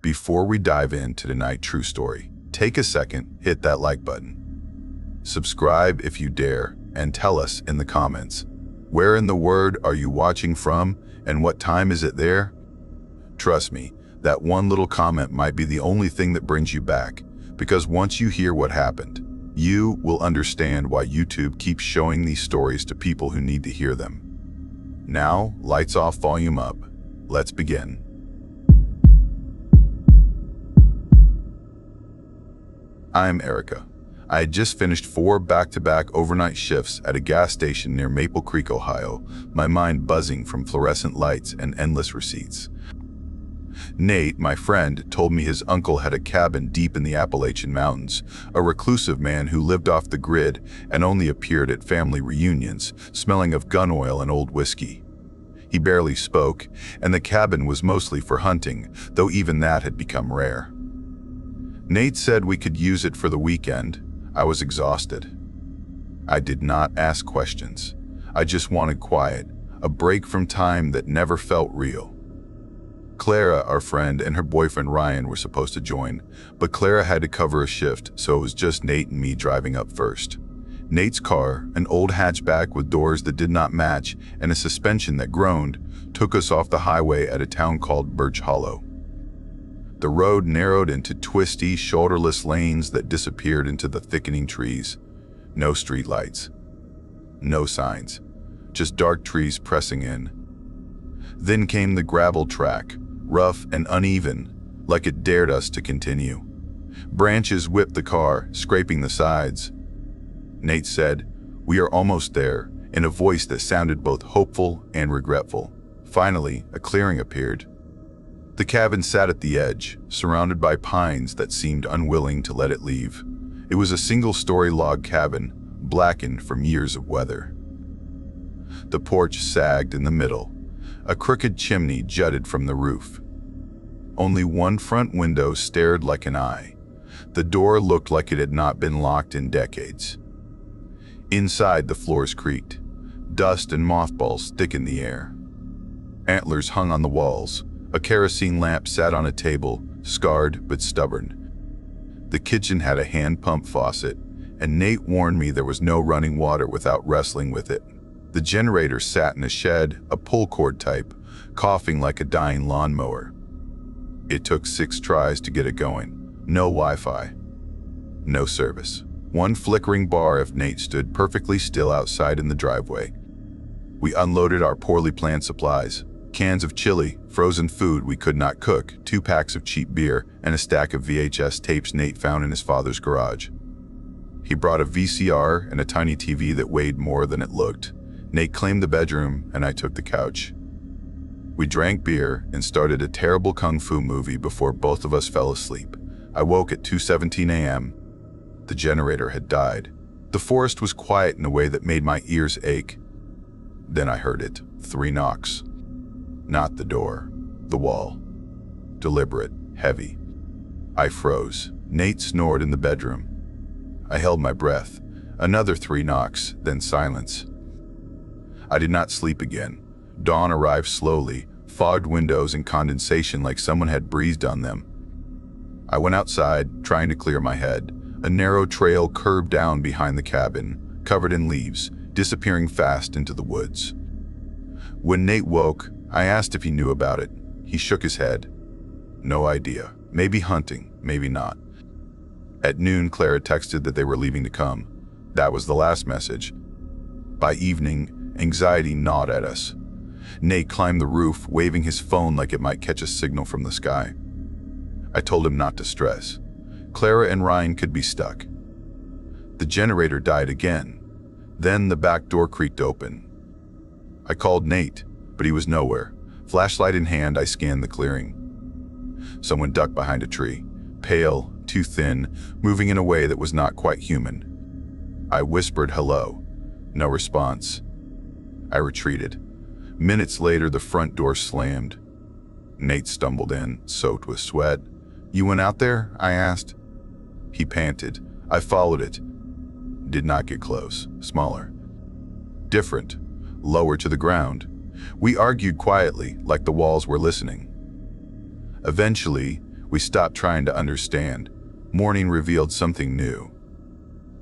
Before we dive into tonight's true story, take a second, hit that like button. Subscribe if you dare, and tell us in the comments, where in the world are you watching from and what time is it there? Trust me, that one little comment might be the only thing that brings you back, because once you hear what happened, you will understand why YouTube keeps showing these stories to people who need to hear them. Now, lights off, volume up. Let's begin. I'm Erica. I had just finished 4 back-to-back overnight shifts at a gas station near Maple Creek, Ohio, my mind buzzing from fluorescent lights and endless receipts. Nate, my friend, told me his uncle had a cabin deep in the Appalachian Mountains, a reclusive man who lived off the grid and only appeared at family reunions, smelling of gun oil and old whiskey. He barely spoke, and the cabin was mostly for hunting, though even that had become rare. Nate said we could use it for the weekend. I was exhausted. I did not ask questions. I just wanted quiet, a break from time that never felt real. Clara, our friend, and her boyfriend Ryan were supposed to join, but Clara had to cover a shift, so it was just Nate and me driving up first. Nate's car, an old hatchback with doors that did not match and a suspension that groaned, took us off the highway at a town called Birch Hollow. The road narrowed into twisty, shoulderless lanes that disappeared into the thickening trees. No streetlights. No signs. Just dark trees pressing in. Then came the gravel track, rough and uneven, like it dared us to continue. Branches whipped the car, scraping the sides. Nate said, "We are almost there," in a voice that sounded both hopeful and regretful. Finally, a clearing appeared. The cabin sat at the edge, surrounded by pines that seemed unwilling to let it leave. It was a single-story log cabin, blackened from years of weather. The porch sagged in the middle. A crooked chimney jutted from the roof. Only one front window stared like an eye. The door looked like it had not been locked in decades. Inside, the floors creaked. Dust and mothballs thick in the air. Antlers hung on the walls. A kerosene lamp sat on a table, scarred but stubborn. The kitchen had a hand pump faucet, and Nate warned me there was no running water without wrestling with it. The generator sat in a shed, a pull cord type, coughing like a dying lawnmower. It took 6 tries to get it going. No Wi-Fi. No service. One flickering bar if Nate stood perfectly still outside in the driveway. We unloaded our poorly planned supplies. Cans of chili, frozen food we could not cook, 2 packs of cheap beer, and a stack of VHS tapes Nate found in his father's garage. He brought a VCR and a tiny TV that weighed more than it looked. Nate claimed the bedroom, and I took the couch. We drank beer and started a terrible kung fu movie before both of us fell asleep. I woke at 2:17 a.m. The generator had died. The forest was quiet in a way that made my ears ache. Then I heard it. 3 knocks. Not the door, the wall. Deliberate, heavy. I froze. Nate snored in the bedroom. I held my breath. Another 3 knocks, then silence. I did not sleep again. Dawn arrived slowly, fogged windows and condensation like someone had breathed on them. I went outside, trying to clear my head. A narrow trail curved down behind the cabin, covered in leaves, disappearing fast into the woods. When Nate woke, I asked if he knew about it. He shook his head. No idea. Maybe hunting, maybe not. At noon, Clara texted that they were leaving to come. That was the last message. By evening, anxiety gnawed at us. Nate climbed the roof, waving his phone like it might catch a signal from the sky. I told him not to stress. Clara and Ryan could be stuck. The generator died again. Then the back door creaked open. I called Nate, but he was nowhere. Flashlight in hand, I scanned the clearing. Someone ducked behind a tree, pale, too thin, moving in a way that was not quite human. I whispered hello. No response. I retreated. Minutes later, the front door slammed. Nate stumbled in, soaked with sweat. "You went out there?" I asked. He panted. I followed it. Did not get close. Smaller. Different. Lower to the ground. We argued quietly, like the walls were listening. Eventually, We stopped trying to understand. Morning revealed something new.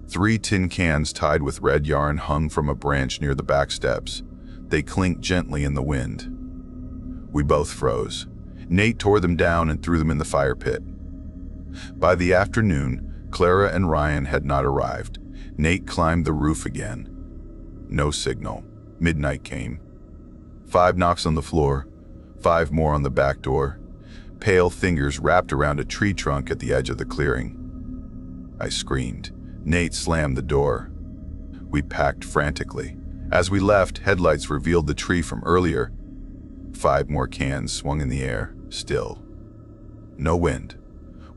3 tin cans tied with red yarn hung from a branch near the back steps. They clinked gently in the wind. We both froze. Nate tore them down and threw them in the fire pit. By the afternoon, Clara and Ryan had not arrived. Nate climbed the roof again. No signal. Midnight came. 5 knocks on the floor, 5 more on the back door. Pale fingers wrapped around a tree trunk at the edge of the clearing. I screamed. Nate slammed the door. We packed frantically. As we left, headlights revealed the tree from earlier. 5 more cans swung in the air, still. No wind.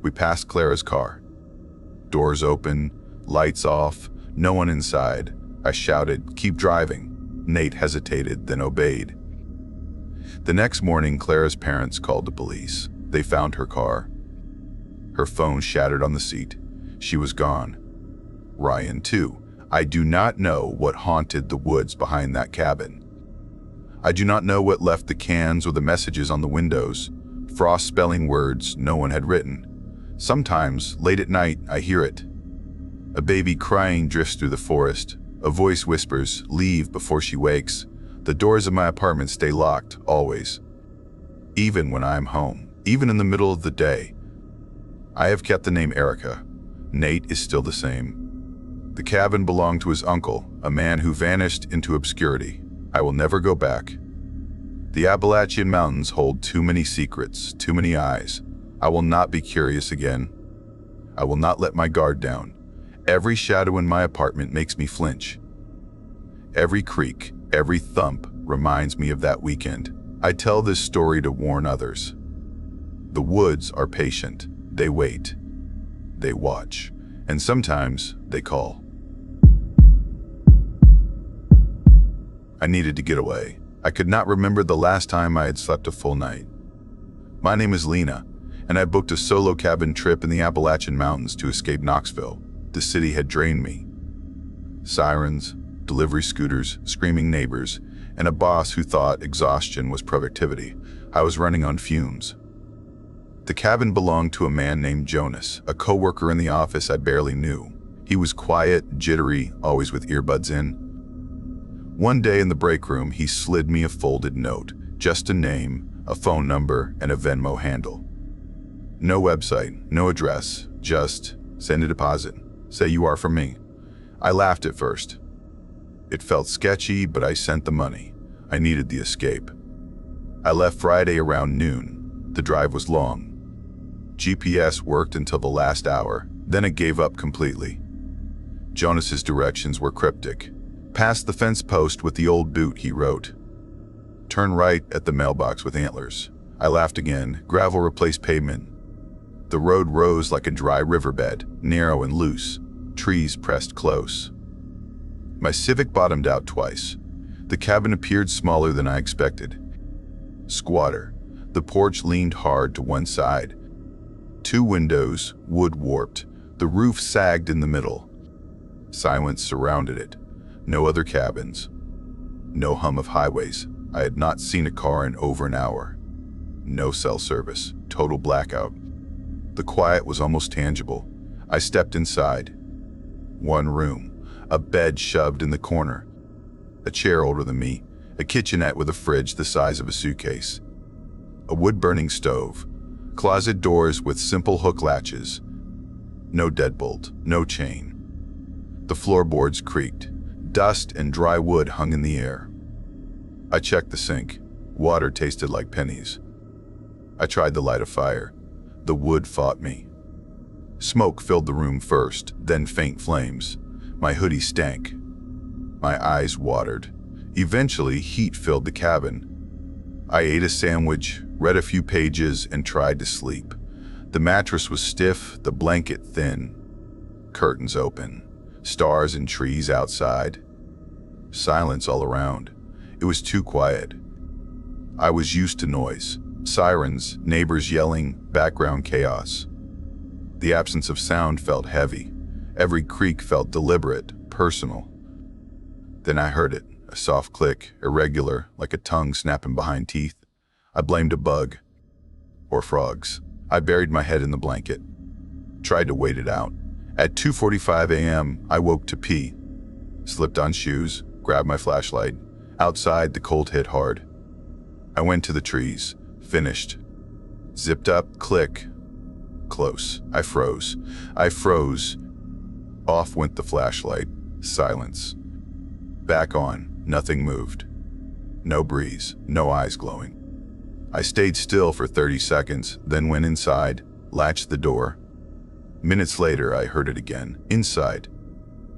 We passed Clara's car. Doors open, lights off, no one inside. I shouted, "Keep driving." Nate hesitated, then obeyed. The next morning, Clara's parents called the police. They found her car. Her phone shattered on the seat. She was gone. Ryan, too. I do not know what haunted the woods behind that cabin. I do not know what left the cans or the messages on the windows, frost spelling words no one had written. Sometimes, late at night, I hear it. A baby crying drifts through the forest. A voice whispers, "Leave before she wakes." The doors of my apartment stay locked, always. Even when I'm home, even in the middle of the day. I have kept the name Erica. Nate is still the same. The cabin belonged to his uncle, a man who vanished into obscurity. I will never go back. The Appalachian Mountains hold too many secrets, too many eyes. I will not be curious again. I will not let my guard down. Every shadow in my apartment makes me flinch. Every creak, every thump reminds me of that weekend. I tell this story to warn others. The woods are patient. They wait. They watch. And sometimes they call. I needed to get away. I could not remember the last time I had slept a full night. My name is Lena, and I booked a solo cabin trip in the Appalachian Mountains to escape Knoxville. The city had drained me. Sirens, delivery scooters, screaming neighbors, and a boss who thought exhaustion was productivity. I was running on fumes. The cabin belonged to a man named Jonas, a coworker in the office I barely knew. He was quiet, jittery, always with earbuds in. One day in the break room, he slid me a folded note, just a name, a phone number, and a Venmo handle. No website, no address, just send a deposit. Say you are from me. I laughed at first. It felt sketchy, but I sent the money. I needed the escape. I left Friday around noon. The drive was long. GPS worked until the last hour, then it gave up completely. Jonas's directions were cryptic. Past the fence post with the old boot, he wrote. Turn right at the mailbox with antlers. I laughed again. Gravel replaced pavement. The road rose like a dry riverbed, narrow and loose. Trees pressed close. My Civic bottomed out twice. The cabin appeared smaller than I expected. Squatter. The porch leaned hard to one side. 2 windows, wood warped. The roof sagged in the middle. Silence surrounded it. No other cabins. No hum of highways. I had not seen a car in over an hour. No cell service. Total blackout. The quiet was almost tangible. I stepped inside. One room. A bed shoved in the corner. A chair older than me. A kitchenette with a fridge the size of a suitcase. A wood-burning stove. Closet doors with simple hook latches. No deadbolt. No chain. The floorboards creaked. Dust and dry wood hung in the air. I checked the sink. Water tasted like pennies. I tried to light a fire. The wood fought me. Smoke filled the room first, then faint flames. My hoodie stank. My eyes watered. Eventually, heat filled the cabin. I ate a sandwich, read a few pages, and tried to sleep. The mattress was stiff, the blanket thin. Curtains open. Stars and trees outside. Silence all around. It was too quiet. I was used to noise. Sirens, neighbors yelling, background chaos. The absence of sound felt heavy. Every creak felt deliberate, personal. Then I heard it, a soft click, irregular, like a tongue snapping behind teeth. I blamed a bug. Or frogs. I buried my head in the blanket, tried to wait it out. At 2:45 a.m., I woke to pee, slipped on shoes, grabbed my flashlight. Outside, the cold hit hard. I went to the trees, finished. Zipped up, click, close. I froze. Off went the flashlight. Silence. Back on. Nothing moved. No breeze. No eyes glowing. I stayed still for 30 seconds, then went inside, latched the door. Minutes later, I heard it again. Inside.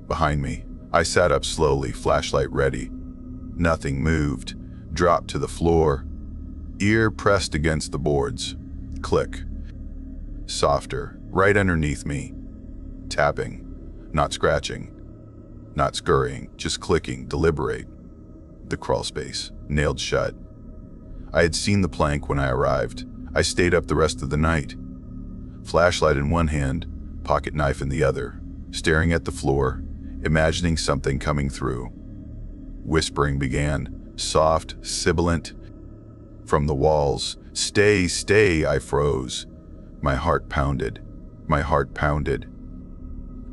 Behind me. I sat up slowly, flashlight ready. Nothing moved. Dropped to the floor. Ear pressed against the boards. Click. Softer. Right underneath me. Tapping. Not scratching. Not scurrying. Just clicking. Deliberate. The crawl space. Nailed shut. I had seen the plank when I arrived. I stayed up the rest of the night. Flashlight in one hand, pocket knife in the other, staring at the floor, imagining something coming through. Whispering began, soft, sibilant. From the walls, "Stay, stay," I froze. My heart pounded.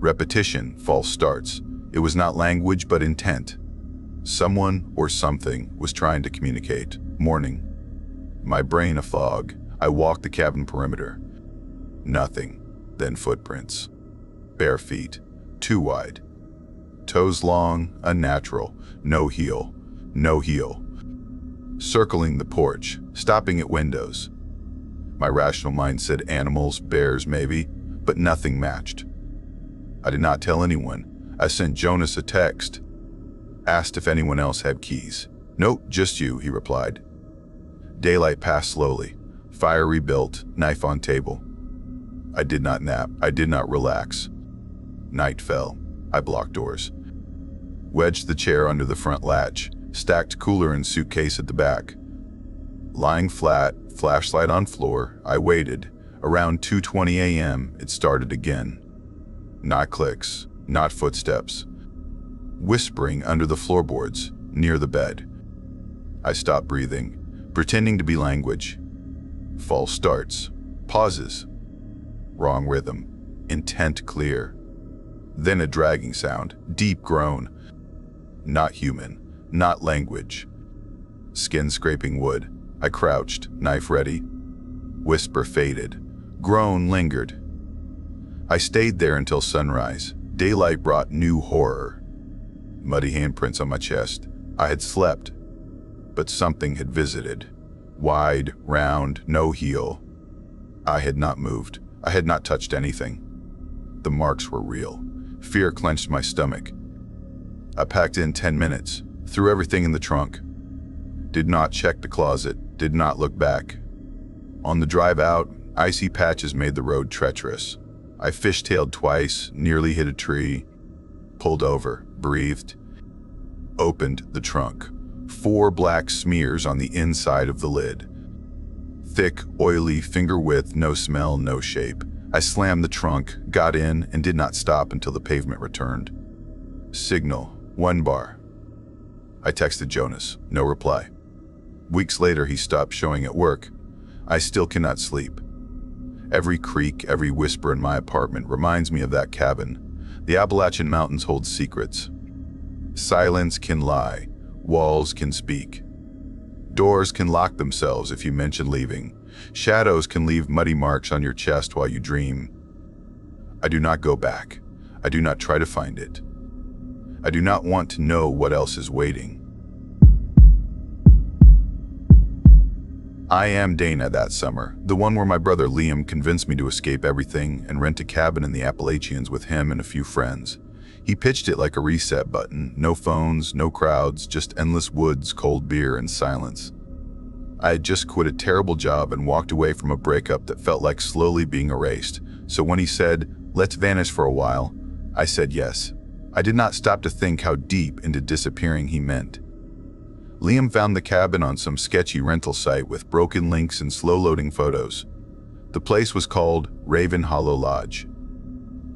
Repetition, false starts. It was not language but intent. Someone or something was trying to communicate. Morning. My brain a fog. I walked the cabin perimeter. Nothing. Then footprints. Bare feet. Too wide. Toes long, unnatural. No heel. Circling the porch, stopping at windows. My rational mind said animals, bears maybe, but nothing matched. I did not tell anyone. I sent Jonas a text. Asked if anyone else had keys. "Nope, just you," he replied. Daylight passed slowly. Fire rebuilt, knife on table. I did not nap. I did not relax. Night fell. I blocked doors. Wedged the chair under the front latch. Stacked cooler and suitcase at the back. Lying flat, flashlight on floor, I waited. Around 2:20 a.m., it started again. Not clicks, not footsteps. Whispering under the floorboards, near the bed. I stopped breathing, pretending to be language. False starts, pauses. Wrong rhythm, intent clear. Then a dragging sound, deep groan. Not human, not language. Skin scraping wood. I crouched, knife ready. Whisper faded. Groan lingered. I stayed there until sunrise. Daylight brought new horror. Muddy handprints on my chest. I had slept, but something had visited. Wide, round, no heel. I had not moved. I had not touched anything. The marks were real. Fear clenched my stomach. I packed in 10 minutes, threw everything in the trunk. Did not check the closet, did not look back. On the drive out, icy patches made the road treacherous. I fishtailed twice, nearly hit a tree, pulled over, breathed, opened the trunk. 4 black smears on the inside of the lid. Thick, oily, finger width, no smell, no shape. I slammed the trunk, got in, and did not stop until the pavement returned. Signal, 1 bar. I texted Jonas, no reply. Weeks later, he stopped showing at work. I still cannot sleep. Every creak, every whisper in my apartment reminds me of that cabin. The Appalachian Mountains hold secrets. Silence can lie. Walls can speak. Doors can lock themselves if you mention leaving. Shadows can leave muddy marks on your chest while you dream. I do not go back. I do not try to find it. I do not want to know what else is waiting. I am Dana that summer, the one where my brother Liam convinced me to escape everything and rent a cabin in the Appalachians with him and a few friends. He pitched it like a reset button, no phones, no crowds, just endless woods, cold beer, and silence. I had just quit a terrible job and walked away from a breakup that felt like slowly being erased, so when he said, "Let's vanish for a while," I said yes. I did not stop to think how deep into disappearing he meant. Liam found the cabin on some sketchy rental site with broken links and slow-loading photos. The place was called Raven Hollow Lodge.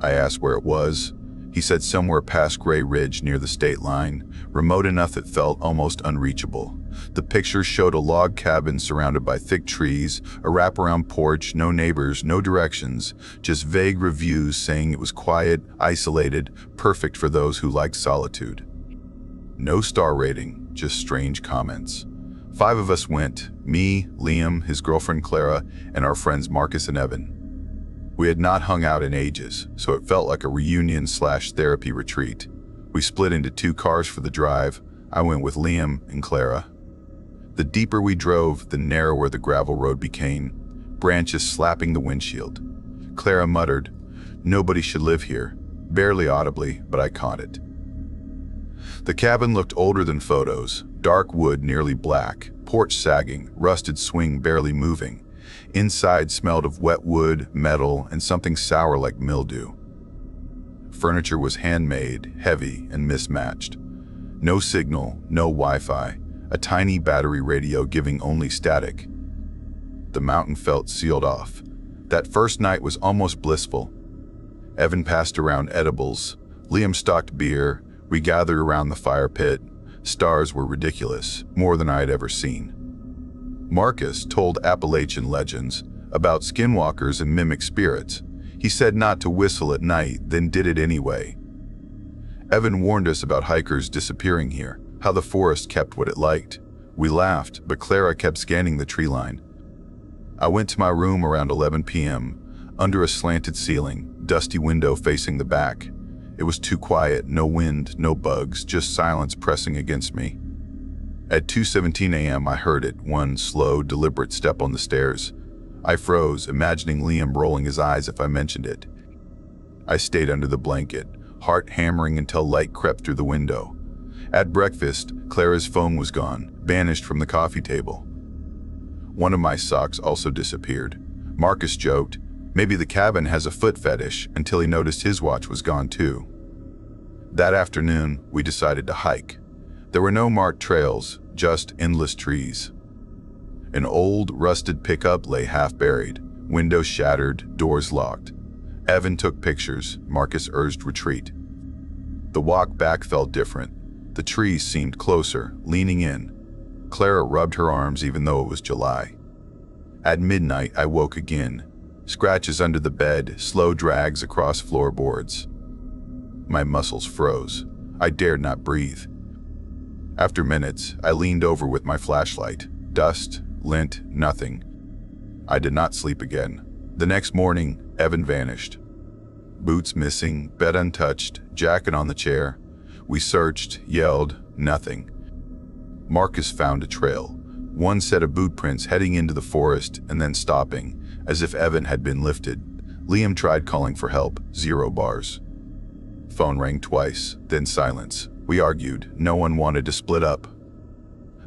I asked where it was. He said somewhere past Gray Ridge near the state line, remote enough it felt almost unreachable. The pictures showed a log cabin surrounded by thick trees, a wraparound porch, no neighbors, no directions, just vague reviews saying it was quiet, isolated, perfect for those who liked solitude. No star rating, just strange comments. 5 of us went, me, Liam, his girlfriend Clara, and our friends Marcus and Evan. We had not hung out in ages, so it felt like a reunion/therapy retreat. We split into 2 cars for the drive. I went with Liam and Clara. The deeper we drove, the narrower the gravel road became, branches slapping the windshield. Clara muttered, "Nobody should live here," barely audibly, but I caught it. The cabin looked older than photos, dark wood nearly black, porch sagging, rusted swing barely moving. Inside smelled of wet wood, metal, and something sour like mildew. Furniture was handmade, heavy, and mismatched. No signal, no Wi-Fi, a tiny battery radio giving only static. The mountain felt sealed off. That first night was almost blissful. Evan passed around edibles. Liam stocked beer. We gathered around the fire pit. Stars were ridiculous, more than I had ever seen. Marcus told Appalachian legends about skinwalkers and mimic spirits. He said not to whistle at night, then did it anyway. Evan warned us about hikers disappearing here, how the forest kept what it liked. We laughed, but Clara kept scanning the tree line. I went to my room around 11 p.m., under a slanted ceiling, dusty window facing the back. It was too quiet, no wind, no bugs, just silence pressing against me. At 2:17 a.m. I heard it, one slow, deliberate step on the stairs. I froze, imagining Liam rolling his eyes if I mentioned it. I stayed under the blanket, heart hammering until light crept through the window. At breakfast, Clara's phone was gone, banished from the coffee table. One of my socks also disappeared. Marcus joked, maybe the cabin has a foot fetish, until he noticed his watch was gone too. That afternoon, we decided to hike. There were no marked trails, just endless trees. An old, rusted pickup lay half-buried, windows shattered, doors locked. Evan took pictures, Marcus urged retreat. The walk back felt different. The trees seemed closer, leaning in. Clara rubbed her arms even though it was July. At midnight, I woke again. Scratches under the bed, slow drags across floorboards. My muscles froze. I dared not breathe. After minutes, I leaned over with my flashlight. Dust, lint, nothing. I did not sleep again. The next morning, Evan vanished. Boots missing, bed untouched, jacket on the chair. We searched, yelled, nothing. Marcus found a trail. One set of boot prints heading into the forest and then stopping, as if Evan had been lifted. Liam tried calling for help, 0 bars. Phone rang twice, then silence. We argued. No one wanted to split up.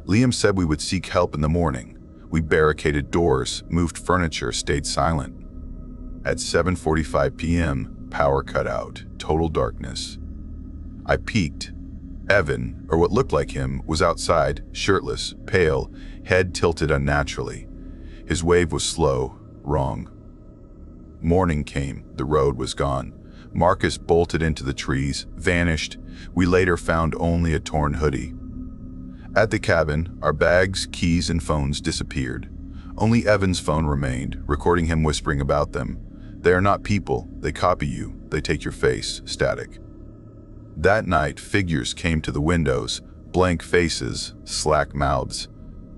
Liam said we would seek help in the morning. We barricaded doors, moved furniture, stayed silent. At 7:45 p.m., power cut out, total darkness. I peeked. Evan, or what looked like him, was outside, shirtless, pale, head tilted unnaturally. His wave was slow, wrong. Morning came, the road was gone. Marcus bolted into the trees, vanished. We later found only a torn hoodie. At the cabin, our bags, keys, and phones disappeared. Only Evan's phone remained, recording him whispering about them. They are not people, they copy you, they take your face, static. That night, figures came to the windows, blank faces, slack mouths.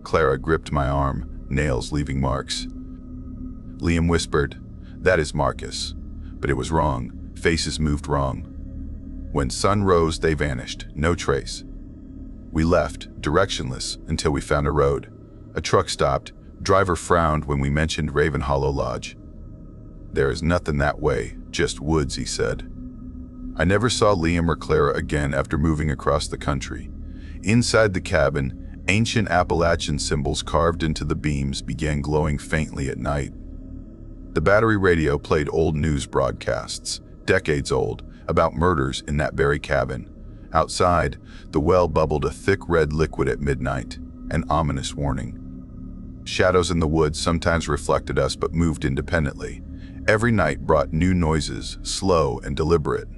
Clara gripped my arm, nails leaving marks. Liam whispered, "That is Marcus." But it was wrong. Faces moved wrong. When sun rose, they vanished, no trace. We left, directionless, until we found a road. A truck stopped. Driver frowned when we mentioned Raven Hollow Lodge. "There is nothing that way, just woods," he said. I never saw Liam or Clara again after moving across the country. Inside the cabin, ancient Appalachian symbols carved into the beams began glowing faintly at night. The battery radio played old news broadcasts, decades old, about murders in that very cabin. Outside, the well bubbled a thick red liquid at midnight, an ominous warning. Shadows in the woods sometimes reflected us but moved independently. Every night brought new noises, slow and deliberate.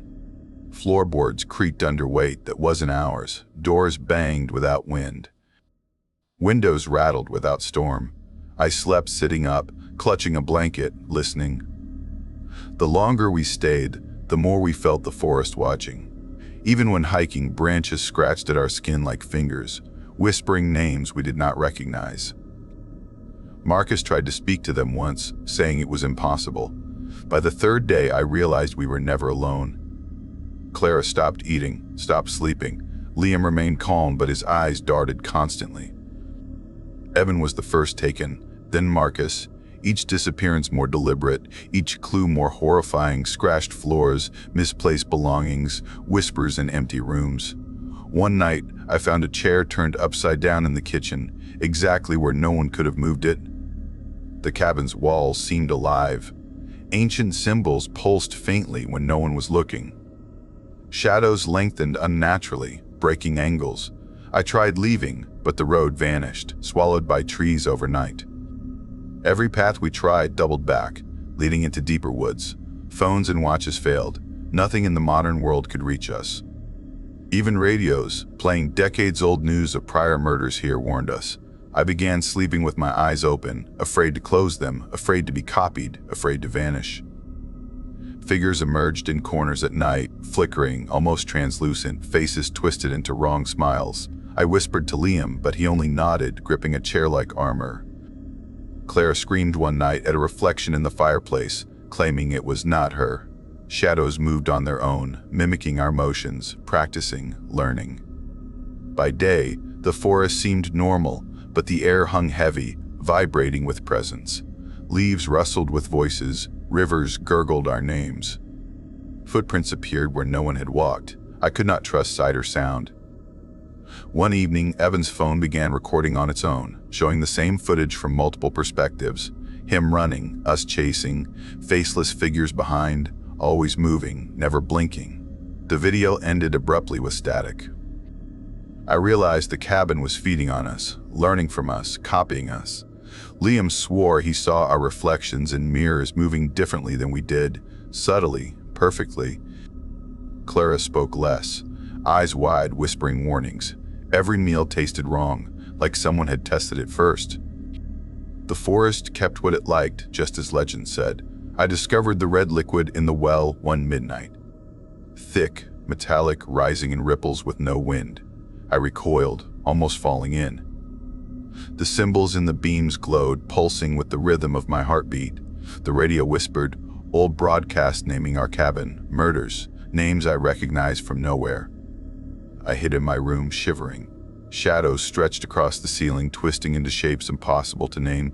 Floorboards creaked under weight that wasn't ours. Doors banged without wind. Windows rattled without storm. I slept sitting up, clutching a blanket, listening. The longer we stayed, the more we felt the forest watching. Even when hiking, branches scratched at our skin like fingers, whispering names we did not recognize. Marcus tried to speak to them once, saying it was impossible. By the third day, I realized we were never alone. Clara stopped eating, stopped sleeping. Liam remained calm, but his eyes darted constantly. Evan was the first taken, then Marcus. Each disappearance more deliberate, each clue more horrifying: scratched floors, misplaced belongings, whispers in empty rooms. One night, I found a chair turned upside down in the kitchen, exactly where no one could have moved it. The cabin's walls seemed alive. Ancient symbols pulsed faintly when no one was looking. Shadows lengthened unnaturally, breaking angles. I tried leaving, but the road vanished, swallowed by trees overnight. Every path we tried doubled back, leading into deeper woods. Phones and watches failed. Nothing in the modern world could reach us. Even radios, playing decades-old news of prior murders here, warned us. I began sleeping with my eyes open, afraid to close them, afraid to be copied, afraid to vanish. Figures emerged in corners at night, flickering, almost translucent, faces twisted into wrong smiles. I whispered to Liam, but he only nodded, gripping a chair-like armor. Clara screamed one night at a reflection in the fireplace, claiming it was not her. Shadows moved on their own, mimicking our motions, practicing, learning. By day, the forest seemed normal, but the air hung heavy, vibrating with presence. Leaves rustled with voices, rivers gurgled our names. Footprints appeared where no one had walked. I could not trust sight or sound. One evening, Evan's phone began recording on its own, showing the same footage from multiple perspectives. Him running, us chasing, faceless figures behind, always moving, never blinking. The video ended abruptly with static. I realized the cabin was feeding on us, learning from us, copying us. Liam swore he saw our reflections in mirrors moving differently than we did, subtly, perfectly. Clara spoke less, eyes wide, whispering warnings. Every meal tasted wrong, like someone had tested it first. The forest kept what it liked, just as legend said. I discovered the red liquid in the well one midnight. Thick, metallic, rising in ripples with no wind. I recoiled, almost falling in. The symbols in the beams glowed, pulsing with the rhythm of my heartbeat. The radio whispered, old broadcast naming our cabin, murders, names I recognized from nowhere. I hid in my room, shivering. Shadows stretched across the ceiling, twisting into shapes impossible to name.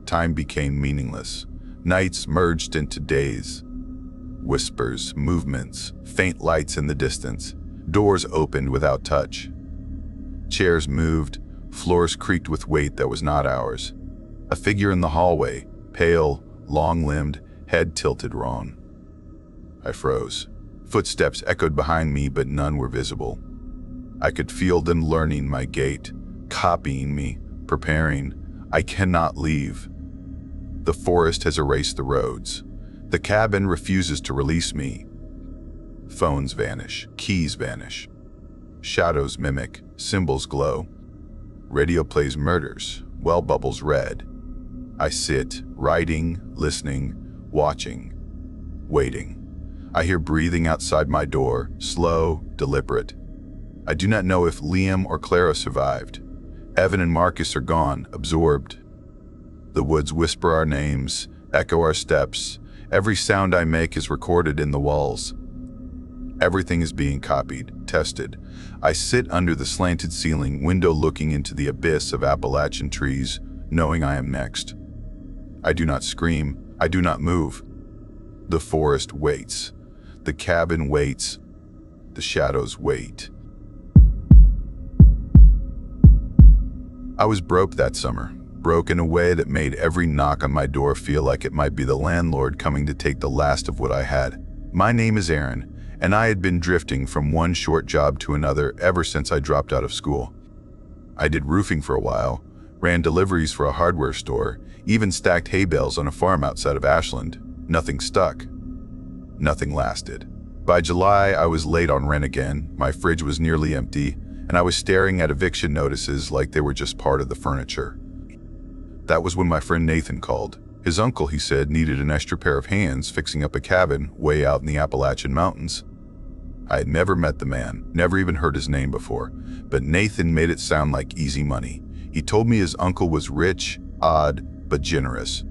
Time became meaningless. Nights merged into days. Whispers, movements, faint lights in the distance. Doors opened without touch. Chairs moved, floors creaked with weight that was not ours. A figure in the hallway, pale, long-limbed, head tilted wrong. I froze. Footsteps echoed behind me, but none were visible. I could feel them learning my gait, copying me, preparing. I cannot leave. The forest has erased the roads. The cabin refuses to release me. Phones vanish, keys vanish. Shadows mimic, symbols glow. Radio plays murders, well bubbles red. I sit, writing, listening, watching, waiting. I hear breathing outside my door, slow, deliberate. I do not know if Liam or Clara survived. Evan and Marcus are gone, absorbed. The woods whisper our names, echo our steps. Every sound I make is recorded in the walls. Everything is being copied, tested. I sit under the slanted ceiling, window looking into the abyss of Appalachian trees, knowing I am next. I do not scream. I do not move. The forest waits. The cabin waits. The shadows wait. I was broke that summer, broke in a way that made every knock on my door feel like it might be the landlord coming to take the last of what I had. My name is Aaron, and I had been drifting from one short job to another ever since I dropped out of school. I did roofing for a while, ran deliveries for a hardware store, even stacked hay bales on a farm outside of Ashland. Nothing stuck. Nothing lasted. By July, I was late on rent again, my fridge was nearly empty, and I was staring at eviction notices like they were just part of the furniture. That was when my friend Nathan called. His uncle, he said, needed an extra pair of hands fixing up a cabin way out in the Appalachian Mountains. I had never met the man, never even heard his name before, but Nathan made it sound like easy money. He told me his uncle was rich, odd, but generous.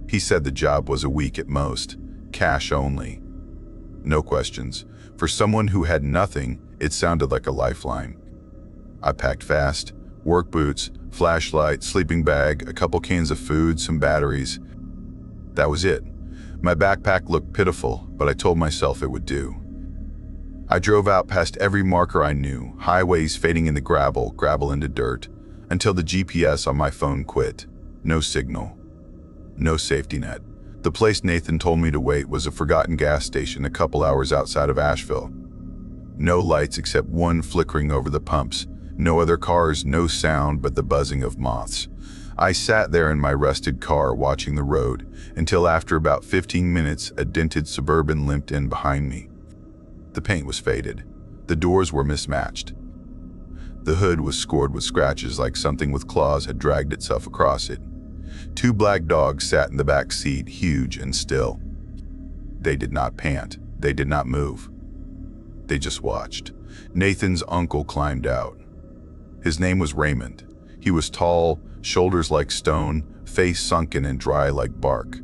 He said the job was a week at most, cash only. No questions. For someone who had nothing, it sounded like a lifeline. I packed fast, work boots, flashlight, sleeping bag, a couple cans of food, some batteries. That was it. My backpack looked pitiful, but I told myself it would do. I drove out past every marker I knew, highways fading into gravel into dirt, until the GPS on my phone quit. No signal. No safety net. The place Nathan told me to wait was a forgotten gas station a couple hours outside of Asheville. No lights except one flickering over the pumps. No other cars, no sound but the buzzing of moths. I sat there in my rusted car watching the road until after about 15 minutes a dented Suburban limped in behind me. The paint was faded. The doors were mismatched. The hood was scored with scratches like something with claws had dragged itself across it. 2 black dogs sat in the back seat, huge and still. They did not pant. They did not move. They just watched. Nathan's uncle climbed out. His name was Raymond. He was tall, shoulders like stone, face sunken and dry like bark.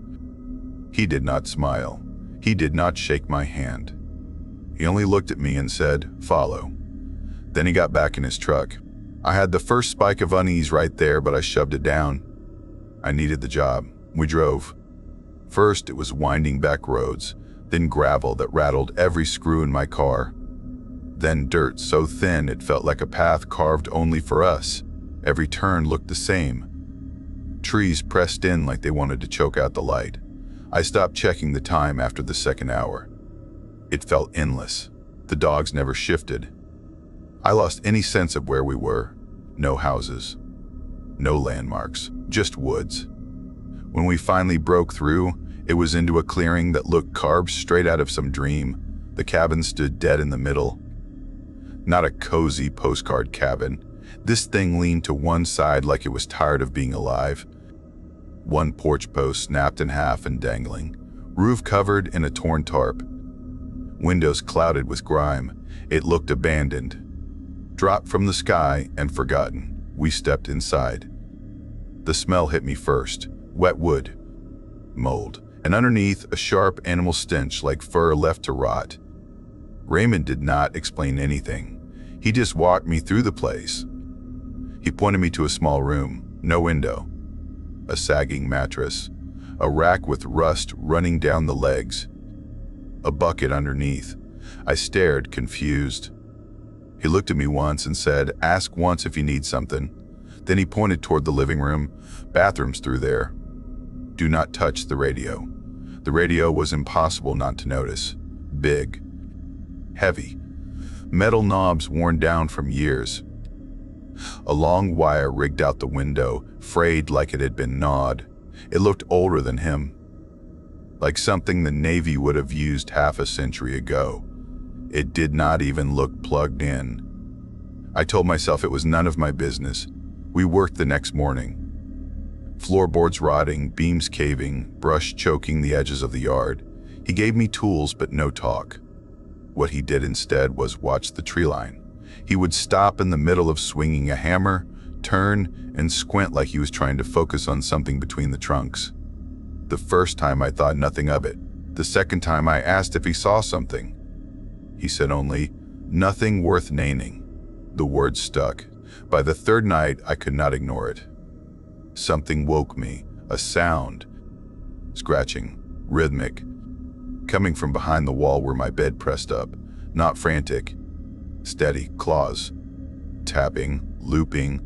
He did not smile. He did not shake my hand. He only looked at me and said, "Follow." Then he got back in his truck. I had the first spike of unease right there, but I shoved it down. I needed the job. We drove. First, it was winding back roads, then gravel that rattled every screw in my car. Then dirt so thin it felt like a path carved only for us. Every turn looked the same. Trees pressed in like they wanted to choke out the light. I stopped checking the time after the second hour. It felt endless. The dogs never shifted. I lost any sense of where we were. No houses. No landmarks. Just woods. When we finally broke through, it was into a clearing that looked carved straight out of some dream. The cabin stood dead in the middle. Not a cozy postcard cabin. This thing leaned to one side like it was tired of being alive. One porch post snapped in half and dangling. Roof covered in a torn tarp. Windows clouded with grime. It looked abandoned. Dropped from the sky and forgotten. We stepped inside. The smell hit me first. Wet wood. Mold. And underneath, a sharp animal stench like fur left to rot. Raymond did not explain anything. He just walked me through the place. He pointed me to a small room. No window. A sagging mattress. A rack with rust running down the legs. A bucket underneath. I stared, confused. He looked at me once and said, "Ask once if you need something." Then he pointed toward the living room. Bathrooms through there. Do not touch the radio. The radio was impossible not to notice. Big. Heavy. Metal knobs worn down from years. A long wire rigged out the window, frayed like it had been gnawed. It looked older than him. Like something the Navy would have used half a century ago. It did not even look plugged in. I told myself it was none of my business. We worked the next morning. Floorboards rotting, beams caving, brush choking the edges of the yard. He gave me tools but no talk. What he did instead was watch the tree line. He would stop in the middle of swinging a hammer, turn, and squint like he was trying to focus on something between the trunks. The first time I thought nothing of it. The second time I asked if he saw something. He said only, "Nothing worth naming." The word stuck. By the third night, I could not ignore it. Something woke me, a sound. Scratching, rhythmic, coming from behind the wall where my bed pressed up. Not frantic. Steady, claws. Tapping, looping,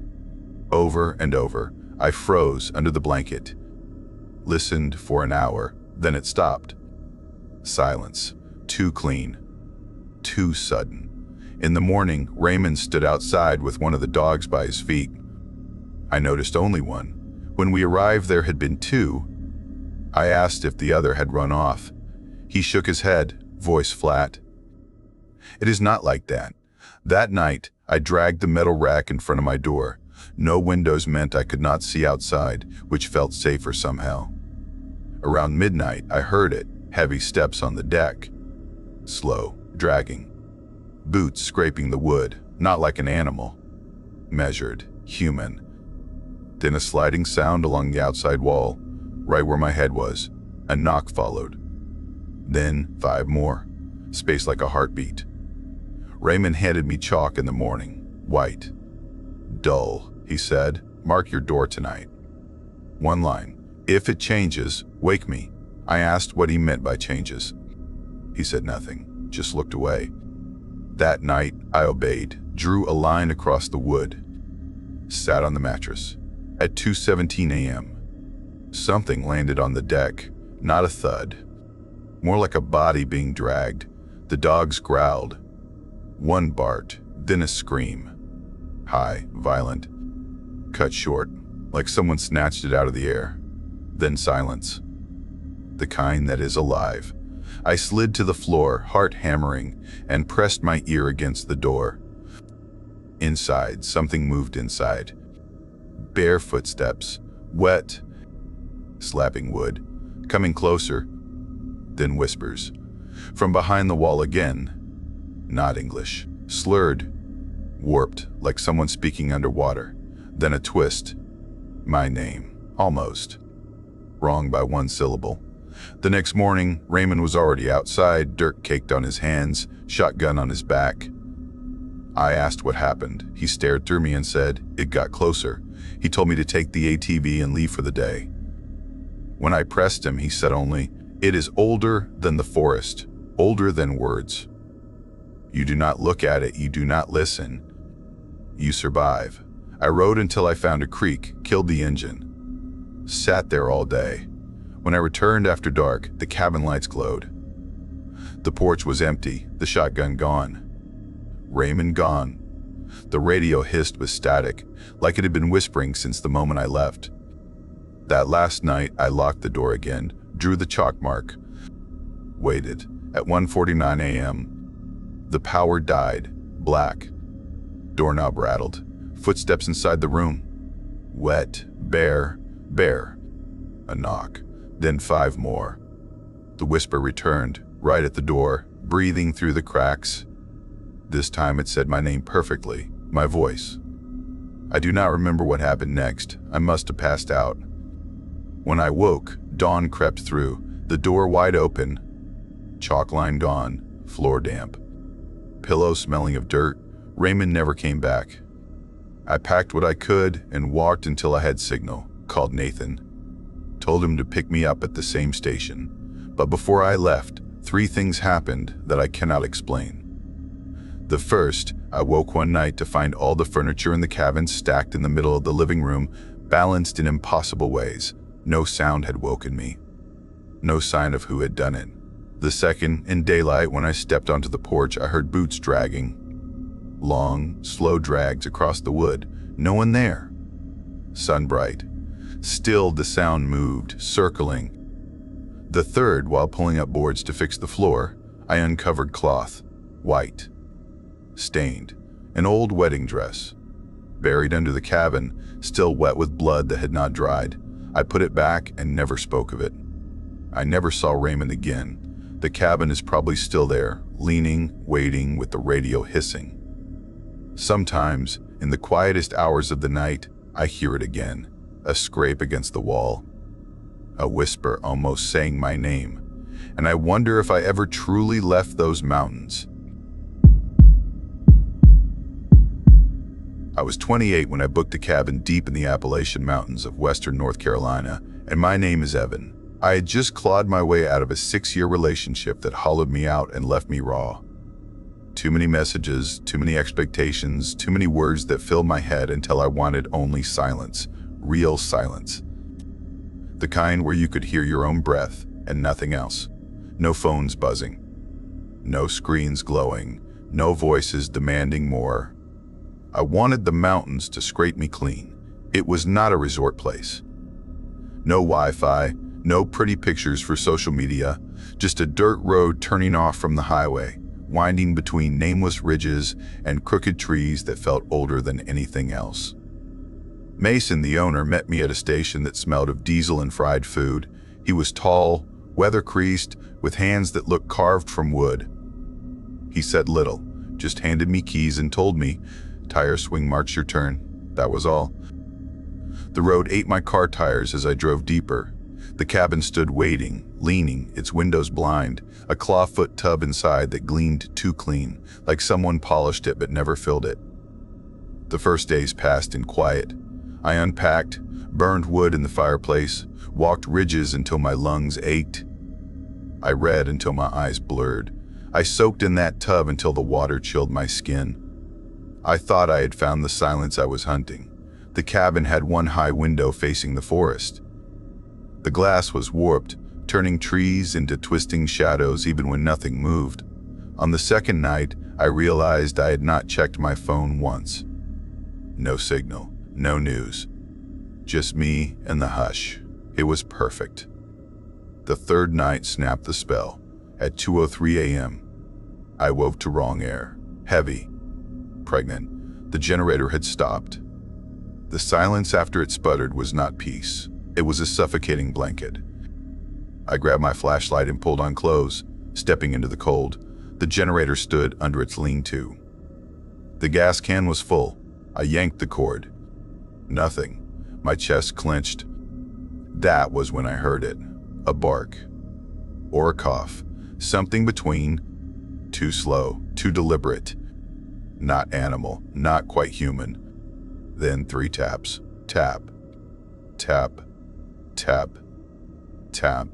over and over. I froze under the blanket. Listened for an hour, then it stopped. Silence. Too clean. Too sudden. In the morning, Raymond stood outside with one of the dogs by his feet. I noticed only one. When we arrived, there had been 2. I asked if the other had run off. He shook his head, voice flat. It is not like that. That night, I dragged the metal rack in front of my door. No windows meant I could not see outside, which felt safer somehow. Around midnight, I heard it, heavy steps on the deck. Slow, dragging. Boots scraping the wood, not like an animal. Measured, human. Then a sliding sound along the outside wall, right where my head was. A knock followed. Then 5 more, spaced like a heartbeat. Raymond handed me chalk in the morning, white. Dull, he said, mark your door tonight. One line, if it changes, wake me. I asked what he meant by changes. He said nothing, just looked away. That night, I obeyed, drew a line across the wood, sat on the mattress. At 2:17 a.m., something landed on the deck, not a thud, more like a body being dragged. The dogs growled. One barked, then a scream. High, violent, cut short, like someone snatched it out of the air. Then silence. The kind that is alive. I slid to the floor, heart hammering, and pressed my ear against the door. Inside, something moved inside. Bare footsteps, wet, slapping wood, coming closer, then whispers. From behind the wall again. Not English, slurred, warped, like someone speaking underwater. Then a twist. My name, almost. Wrong by 1 syllable. The next morning, Raymond was already outside, dirt caked on his hands, shotgun on his back. I asked what happened. He stared through me and said, it got closer. He told me to take the ATV and leave for the day. When I pressed him, he said only, it is older than the forest, older than words. You do not look at it, you do not listen. You survive. I rode until I found a creek, killed the engine. Sat there all day. When I returned after dark, the cabin lights glowed. The porch was empty, the shotgun gone. Raymond gone. The radio hissed with static, like it had been whispering since the moment I left. That last night, I locked the door again, drew the chalk mark, waited. At 1:49 a.m., the power died, black. Doorknob rattled, footsteps inside the room. Wet, bare. A knock, then 5 more. The whisper returned, right at the door, breathing through the cracks. This time it said my name perfectly, my voice. I do not remember what happened next. I must have passed out. When I woke, dawn crept through, the door wide open. Chalk line gone, floor damp. Pillow smelling of dirt. Raymond never came back. I packed what I could and walked until I had signal, called Nathan. Told him to pick me up at the same station. But before I left, 3 things happened that I cannot explain. The first, I woke one night to find all the furniture in the cabin stacked in the middle of the living room, balanced in impossible ways. No sound had woken me. No sign of who had done it. The second, in daylight, when I stepped onto the porch, I heard boots dragging. Long, slow drags across the wood. No one there. Sun bright. Still the sound moved, circling. The third, while pulling up boards to fix the floor, I uncovered cloth. White. Stained. An old wedding dress. Buried under the cabin, still wet with blood that had not dried. I put it back and never spoke of it. I never saw Raymond again. The cabin is probably still there, leaning, waiting, with the radio hissing. Sometimes, in the quietest hours of the night, I hear it again, a scrape against the wall, a whisper almost saying my name, and I wonder if I ever truly left those mountains. I was 28 when I booked a cabin deep in the Appalachian Mountains of western North Carolina, and my name is Evan. I had just clawed my way out of a 6-year relationship that hollowed me out and left me raw. Too many messages, too many expectations, too many words that filled my head until I wanted only silence, real silence. The kind where you could hear your own breath and nothing else. No phones buzzing. No screens glowing. No voices demanding more. I wanted the mountains to scrape me clean. It was not a resort place. No Wi-Fi, no pretty pictures for social media, just a dirt road turning off from the highway, winding between nameless ridges and crooked trees that felt older than anything else. Mason, the owner, met me at a station that smelled of diesel and fried food. He was tall, weather-creased, with hands that looked carved from wood. He said little, just handed me keys and told me, "Tire swing marks your turn." That was all. The road ate my car tires as I drove deeper. The cabin stood waiting, leaning, its windows blind, a clawfoot tub inside that gleamed too clean, like someone polished it but never filled it. The first days passed in quiet. I unpacked, burned wood in the fireplace, walked ridges until my lungs ached. I read until my eyes blurred. I soaked in that tub until the water chilled my skin. I thought I had found the silence I was hunting. The cabin had one high window facing the forest. The glass was warped, turning trees into twisting shadows even when nothing moved. On the second night, I realized I had not checked my phone once. No signal, no news. Just me and the hush. It was perfect. The third night snapped the spell. At 2:03 a.m., I woke to wrong air. Heavy. Pregnant. The generator had stopped. The silence after it sputtered was not peace. It was a suffocating blanket. I grabbed my flashlight and pulled on clothes, stepping into the cold. The generator stood under its lean-to. The gas can was full. I yanked the cord. Nothing. My chest clenched. That was when I heard it. A bark. Or a cough. Something between. Too slow, too deliberate. Not animal, not quite human. Then 3 taps. Tap. Tap. Tap. Tap.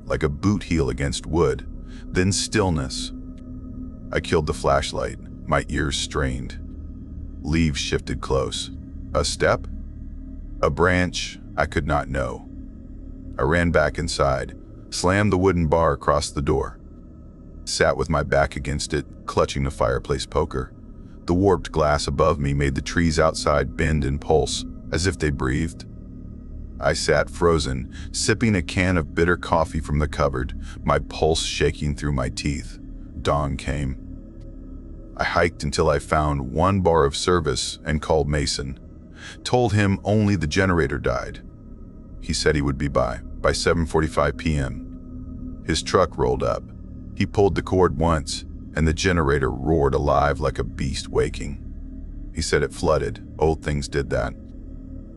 Like a boot heel against wood. Then stillness. I killed the flashlight, my ears strained. Leaves shifted close. A step? A branch? I could not know. I ran back inside, slammed the wooden bar across the door. Sat with my back against it, clutching the fireplace poker. The warped glass above me made the trees outside bend and pulse, as if they breathed. I sat frozen, sipping a can of bitter coffee from the cupboard, my pulse shaking through my teeth. Dawn came. I hiked until I found 1 bar of service and called Mason. Told him only the generator died. He said he would be by 7:45 p.m. His truck rolled up. He pulled the cord once, and the generator roared alive like a beast waking. He said it flooded. Old things did that.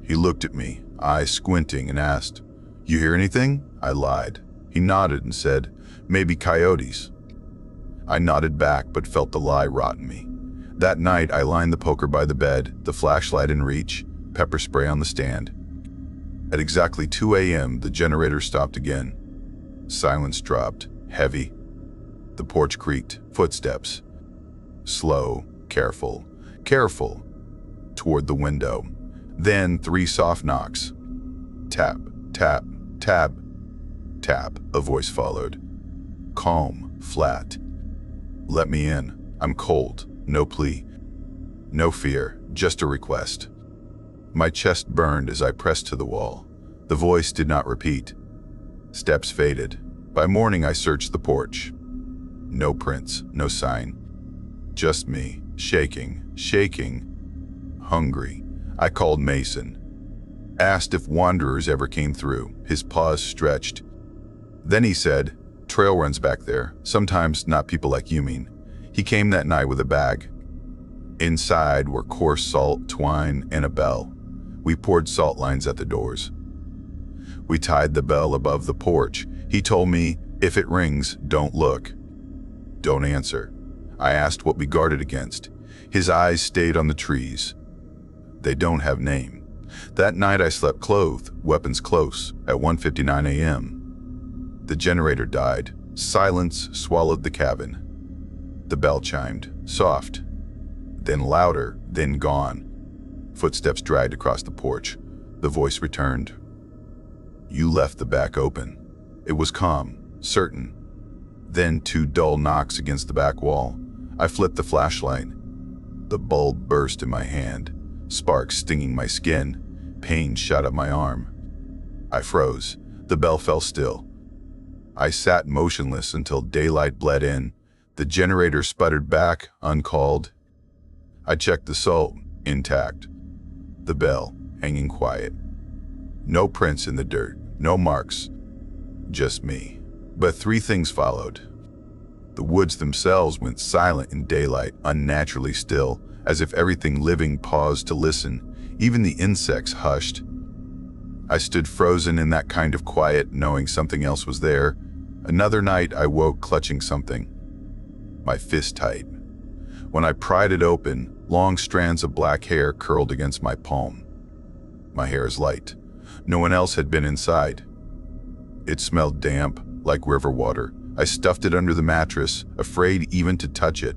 He looked at me, eyes squinting, and asked, "You hear anything?" I lied. He nodded and said, "Maybe coyotes." I nodded back but felt the lie rot in me. That night I lined the poker by the bed, the flashlight in reach, pepper spray on the stand. At exactly 2 a.m. the generator stopped again. Silence dropped, heavy. The porch creaked, footsteps. Slow, careful, careful, toward the window. Then 3 soft knocks. Tap, tap, tap, tap, a voice followed. Calm, flat. "Let me in. I'm cold." No plea. No fear, just a request. My chest burned as I pressed to the wall. The voice did not repeat. Steps faded. By morning I searched the porch. No prints, no sign. Just me, shaking, shaking, hungry. I called Mason. Asked if wanderers ever came through. His paws stretched. Then he said, "Trail runs back there. Sometimes not people like you mean." He came that night with a bag. Inside were coarse salt, twine, and a bell. We poured salt lines at the doors. We tied the bell above the porch. He told me, "If it rings, don't look. Don't answer." I asked what we guarded against. His eyes stayed on the trees. They don't have name. That night I slept clothed, weapons close, at 1:59 a.m. The generator died. Silence swallowed the cabin. The bell chimed, soft, then louder, then gone. Footsteps dragged across the porch. The voice returned. "You left the back open." It was calm, certain. Then 2 dull knocks against the back wall. I flipped the flashlight. The bulb burst in my hand, sparks stinging my skin. Pain shot up my arm. I froze. The bell fell still. I sat motionless until daylight bled in. The generator sputtered back, uncalled. I checked the salt, intact. The bell, hanging quiet. No prints in the dirt, no marks. Just me. But three things followed. The woods themselves went silent in daylight, unnaturally still, as if everything living paused to listen. Even the insects hushed. I stood frozen in that kind of quiet, knowing something else was there. Another night I woke clutching something. My fist tight. When I pried it open, long strands of black hair curled against my palm. My hair is light. No one else had been inside. It smelled damp, like river water. I stuffed it under the mattress, afraid even to touch it.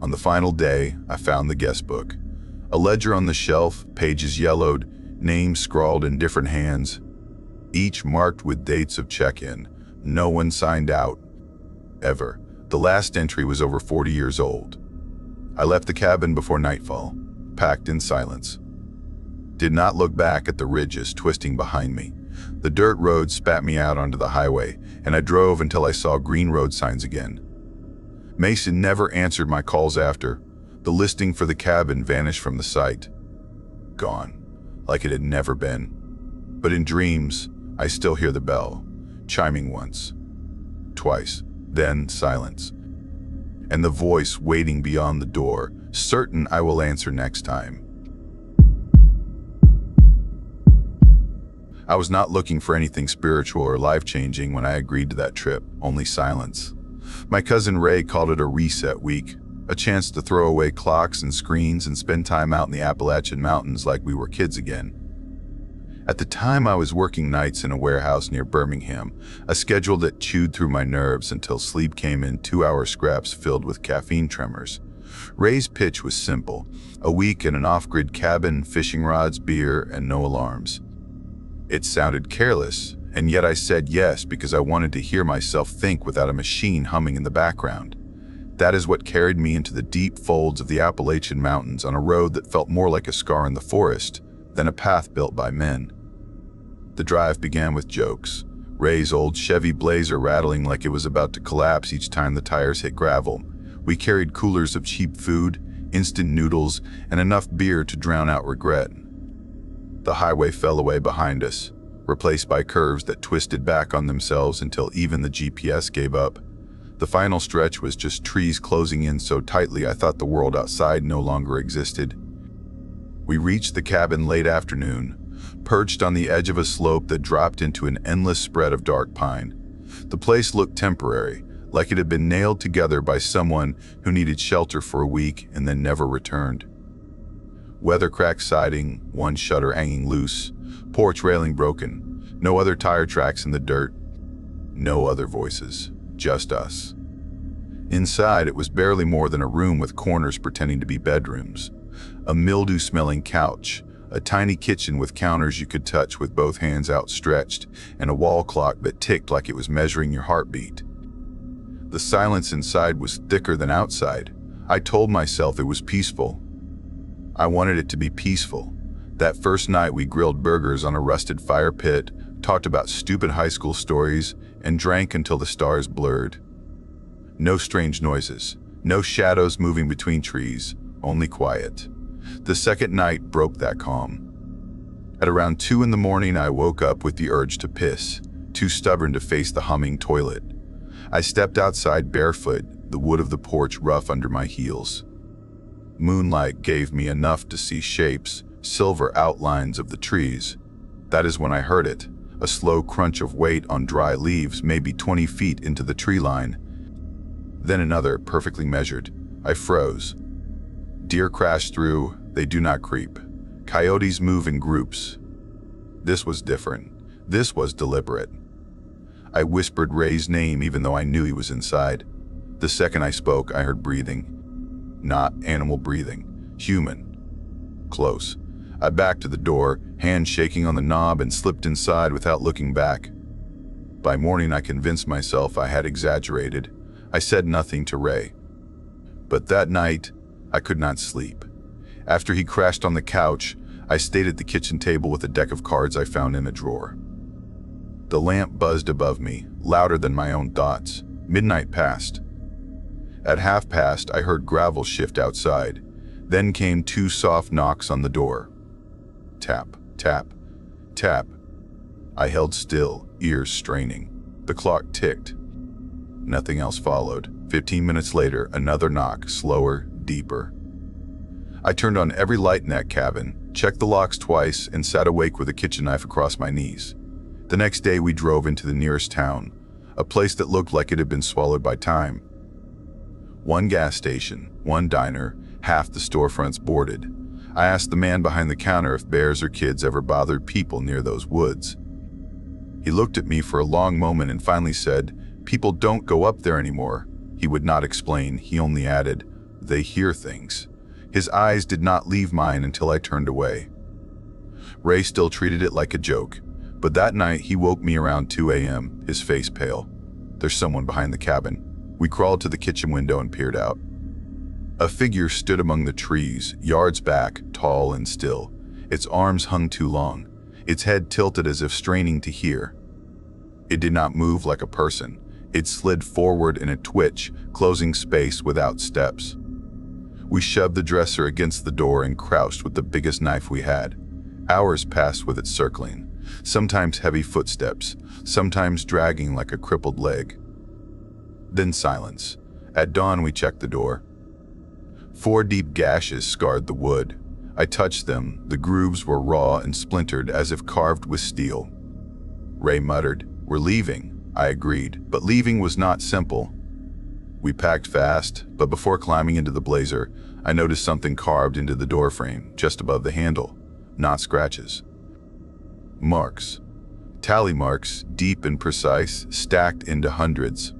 On the final day, I found the guest book. A ledger on the shelf, pages yellowed, names scrawled in different hands, each marked with dates of check-in. No one signed out. Ever. The last entry was over 40 years old. I left the cabin before nightfall, packed in silence. Did not look back at the ridges twisting behind me. The dirt road spat me out onto the highway, and I drove until I saw green road signs again. Mason never answered my calls after. The listing for the cabin vanished from the site. Gone, like it had never been. But in dreams, I still hear the bell, chiming once, twice, then silence. And the voice waiting beyond the door, certain I will answer next time. I was not looking for anything spiritual or life-changing when I agreed to that trip, only silence. My cousin Ray called it a reset week, a chance to throw away clocks and screens and spend time out in the Appalachian Mountains like we were kids again. At the time, I was working nights in a warehouse near Birmingham, a schedule that chewed through my nerves until sleep came in 2-hour scraps filled with caffeine tremors. Ray's pitch was simple: a week in an off-grid cabin, fishing rods, beer, and no alarms. It sounded careless, and yet I said yes because I wanted to hear myself think without a machine humming in the background. That is what carried me into the deep folds of the Appalachian Mountains on a road that felt more like a scar in the forest than a path built by men. The drive began with jokes. Ray's old Chevy Blazer rattling like it was about to collapse each time the tires hit gravel. We carried coolers of cheap food, instant noodles, and enough beer to drown out regret. The highway fell away behind us, replaced by curves that twisted back on themselves until even the GPS gave up. The final stretch was just trees closing in so tightly I thought the world outside no longer existed. We reached the cabin late afternoon, perched on the edge of a slope that dropped into an endless spread of dark pine. The place looked temporary, like it had been nailed together by someone who needed shelter for a week and then never returned. Weather-cracked siding, one shutter hanging loose, porch railing broken, no other tire tracks in the dirt, no other voices, just us. Inside, it was barely more than a room with corners pretending to be bedrooms. A mildew-smelling couch, a tiny kitchen with counters you could touch with both hands outstretched, and a wall clock that ticked like it was measuring your heartbeat. The silence inside was thicker than outside. I told myself it was peaceful. I wanted it to be peaceful. That first night we grilled burgers on a rusted fire pit, talked about stupid high school stories, and drank until the stars blurred. No strange noises, no shadows moving between trees, only quiet. The second night broke that calm. At around 2 in the morning, I woke up with the urge to piss, too stubborn to face the humming toilet. I stepped outside barefoot, the wood of the porch rough under my heels. Moonlight gave me enough to see shapes, silver outlines of the trees. That is when I heard it, a slow crunch of weight on dry leaves maybe 20 feet into the tree line. Then another, perfectly measured. I froze. Deer crash through, they do not creep. Coyotes move in groups. This was different. This was deliberate. I whispered Ray's name even though I knew he was inside. The second I spoke, I heard breathing. Not animal breathing, human. Close. I backed to the door, hand shaking on the knob, and slipped inside without looking back. By morning, I convinced myself I had exaggerated. I said nothing to Ray. But that night, I could not sleep. After he crashed on the couch, I stayed at the kitchen table with a deck of cards I found in a drawer. The lamp buzzed above me, louder than my own thoughts. Midnight passed. At 1:30, I heard gravel shift outside. Then came 2 soft knocks on the door. Tap, tap, tap. I held still, ears straining. The clock ticked. Nothing else followed. 15 minutes later, another knock, slower, deeper. I turned on every light in that cabin, checked the locks twice, and sat awake with a kitchen knife across my knees. The next day, we drove into the nearest town, a place that looked like it had been swallowed by time. 1 gas station, 1 diner, half the storefronts boarded. I asked the man behind the counter if bears or kids ever bothered people near those woods. He looked at me for a long moment and finally said, "People don't go up there anymore." He would not explain, he only added, "They hear things." His eyes did not leave mine until I turned away. Ray still treated it like a joke, but that night he woke me around 2 a.m., his face pale. "There's someone behind the cabin." We crawled to the kitchen window and peered out. A figure stood among the trees, yards back, tall and still. Its arms hung too long, its head tilted as if straining to hear. It did not move like a person. It slid forward in a twitch, closing space without steps. We shoved the dresser against the door and crouched with the biggest knife we had. Hours passed with it circling, sometimes heavy footsteps, sometimes dragging like a crippled leg. Then silence. At dawn we checked the door. 4 deep gashes scarred the wood. I touched them. The grooves were raw and splintered as if carved with steel. Ray muttered, "We're leaving." I agreed, but leaving was not simple. We packed fast, but before climbing into the Blazer, I noticed something carved into the doorframe, just above the handle. Not scratches. Marks. Tally marks, deep and precise, stacked into hundreds.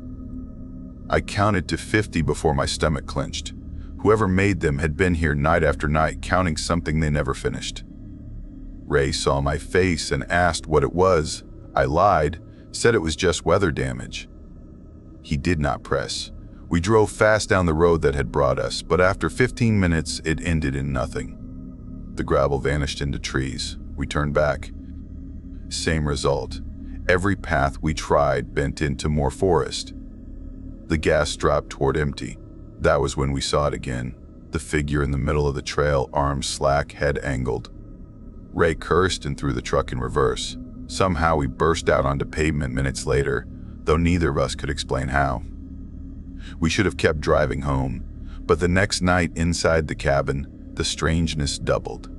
I counted to 50 before my stomach clenched. Whoever made them had been here night after night, counting something they never finished. Ray saw my face and asked what it was. I lied, said it was just weather damage. He did not press. We drove fast down the road that had brought us, but after 15 minutes, it ended in nothing. The gravel vanished into trees. We turned back. Same result. Every path we tried bent into more forest. The gas dropped toward empty. That was when we saw it again. The figure in the middle of the trail, arms slack, head angled. Ray cursed and threw the truck in reverse. Somehow we burst out onto pavement minutes later, though neither of us could explain how. We should have kept driving home, but the next night inside the cabin, the strangeness doubled.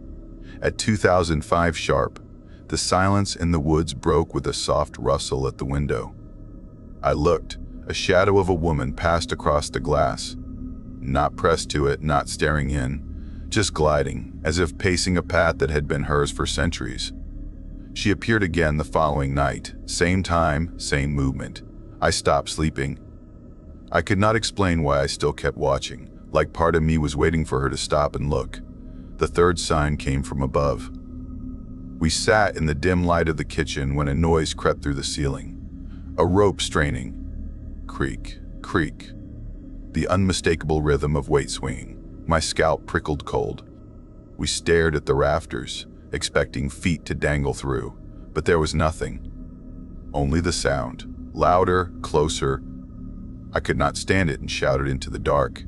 At 2005 sharp, the silence in the woods broke with a soft rustle at the window. I looked. A shadow of a woman passed across the glass. Not pressed to it, not staring in, just gliding, as if pacing a path that had been hers for centuries. She appeared again the following night, same time, same movement. I stopped sleeping. I could not explain why I still kept watching, like part of me was waiting for her to stop and look. The third sign came from above. We sat in the dim light of the kitchen when a noise crept through the ceiling. A rope straining. Creak, creak. The unmistakable rhythm of weight swinging. My scalp prickled cold. We stared at the rafters, expecting feet to dangle through, but there was nothing. Only the sound, louder, closer. I could not stand it and shouted into the dark.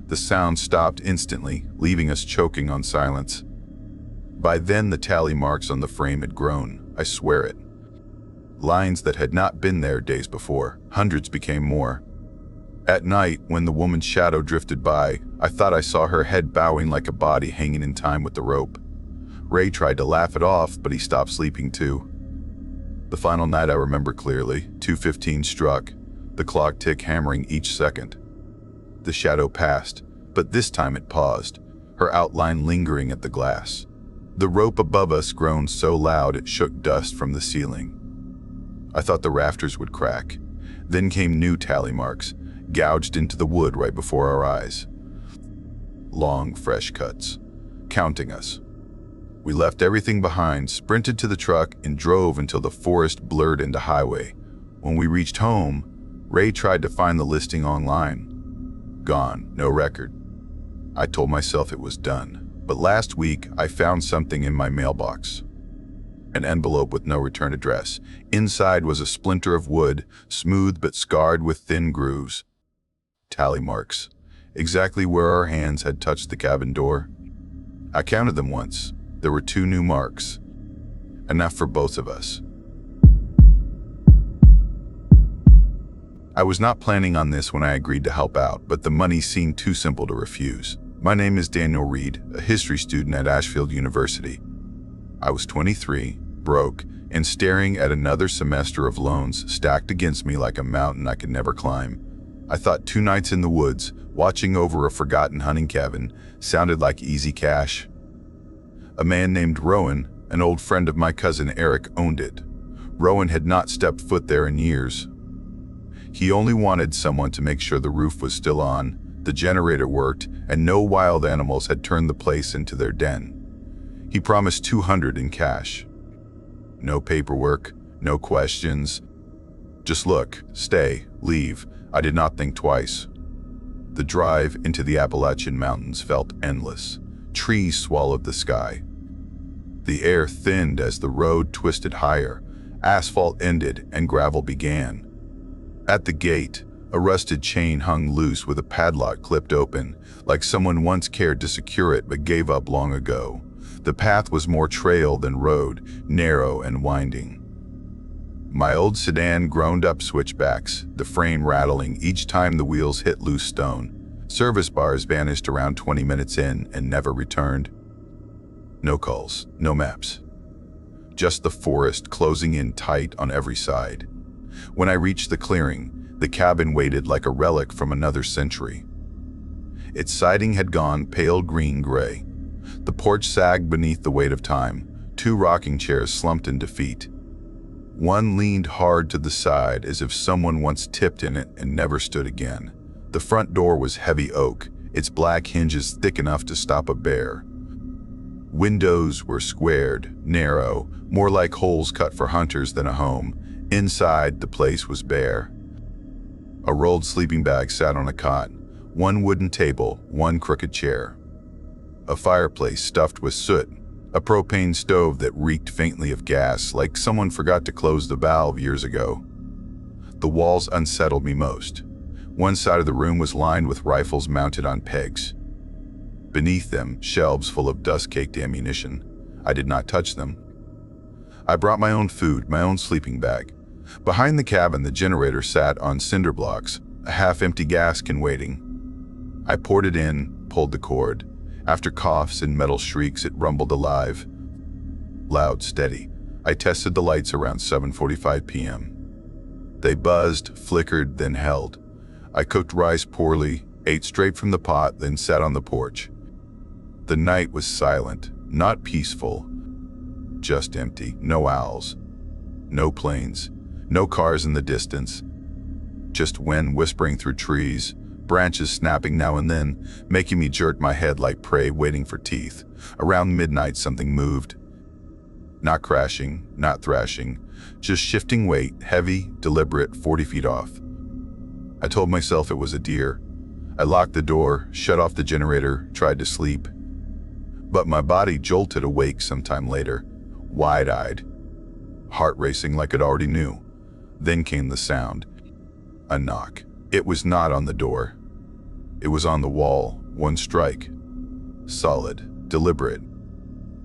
The sound stopped instantly, leaving us choking on silence. By then the tally marks on the frame had grown, I swear it. Lines that had not been there days before, hundreds became more. At night, when the woman's shadow drifted by, I thought I saw her head bowing like a body hanging in time with the rope. Ray tried to laugh it off, but he stopped sleeping too. The final night I remember clearly, 2:15 struck, the clock tick hammering each second. The shadow passed, but this time it paused, her outline lingering at the glass. The rope above us groaned so loud it shook dust from the ceiling. I thought the rafters would crack. Then came new tally marks, gouged into the wood right before our eyes. Long, fresh cuts, counting us. We left everything behind, sprinted to the truck, and drove until the forest blurred into highway. When we reached home, Ray tried to find the listing online. Gone, no record. I told myself it was done, but last week I found something in my mailbox. An envelope with no return address. Inside was a splinter of wood, smooth but scarred with thin grooves. Tally marks, exactly where our hands had touched the cabin door. I counted them once. There were 2 new marks, enough for both of us. I was not planning on this when I agreed to help out, but the money seemed too simple to refuse. My name is Daniel Reed, a history student at Ashfield University. I was 23, broke, and staring at another semester of loans stacked against me like a mountain I could never climb. I thought 2 nights in the woods, watching over a forgotten hunting cabin, sounded like easy cash. A man named Rowan, an old friend of my cousin Eric, owned it. Rowan had not stepped foot there in years. He only wanted someone to make sure the roof was still on, the generator worked, and no wild animals had turned the place into their den. He promised $200 in cash. No paperwork, no questions. Just look, stay, leave. I did not think twice. The drive into the Appalachian Mountains felt endless. Trees swallowed the sky. The air thinned as the road twisted higher. Asphalt ended and gravel began. At the gate, a rusted chain hung loose with a padlock clipped open, like someone once cared to secure it but gave up long ago. The path was more trail than road, narrow and winding. My old sedan groaned up switchbacks, the frame rattling each time the wheels hit loose stone. Service bars vanished around 20 minutes in and never returned. No calls, no maps. Just the forest closing in tight on every side. When I reached the clearing, the cabin waited like a relic from another century. Its siding had gone pale green-gray. The porch sagged beneath the weight of time. 2 rocking chairs slumped in defeat. One leaned hard to the side as if someone once tipped in it and never stood again. The front door was heavy oak, its black hinges thick enough to stop a bear. Windows were squared, narrow, more like holes cut for hunters than a home. Inside, the place was bare. A rolled sleeping bag sat on a cot, 1 wooden table, 1 crooked chair. A fireplace stuffed with soot, a propane stove that reeked faintly of gas, like someone forgot to close the valve years ago. The walls unsettled me most. One side of the room was lined with rifles mounted on pegs. Beneath them, shelves full of dust-caked ammunition. I did not touch them. I brought my own food, my own sleeping bag. Behind the cabin, the generator sat on cinder blocks, a half-empty gas can waiting. I poured it in, pulled the cord. After coughs and metal shrieks, it rumbled alive. Loud, steady. I tested the lights around 7:45 p.m. They buzzed, flickered, then held. I cooked rice poorly, ate straight from the pot, then sat on the porch. The night was silent, not peaceful, just empty. No owls, no planes, no cars in the distance. Just wind whispering through trees, branches snapping now and then, making me jerk my head like prey waiting for teeth. Around midnight, something moved. Not crashing, not thrashing, just shifting weight, heavy, deliberate, 40 feet off. I told myself it was a deer. I locked the door, shut off the generator, tried to sleep. But my body jolted awake sometime later, wide-eyed, heart racing like it already knew. Then came the sound. A knock. It was not on the door. It was on the wall, 1 strike. Solid, deliberate.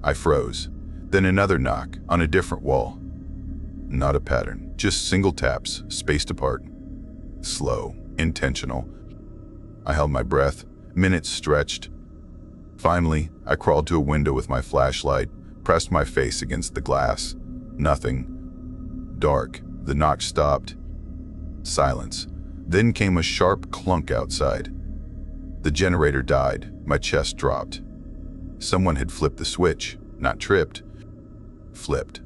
I froze. Then another knock, on a different wall. Not a pattern, just single taps, spaced apart. Slow, intentional. I held my breath, minutes stretched. Finally, I crawled to a window with my flashlight, pressed my face against the glass. Nothing. Dark. The knock stopped. Silence. Then came a sharp clunk outside. The generator died. My chest dropped. Someone had flipped the switch, not tripped. Flipped.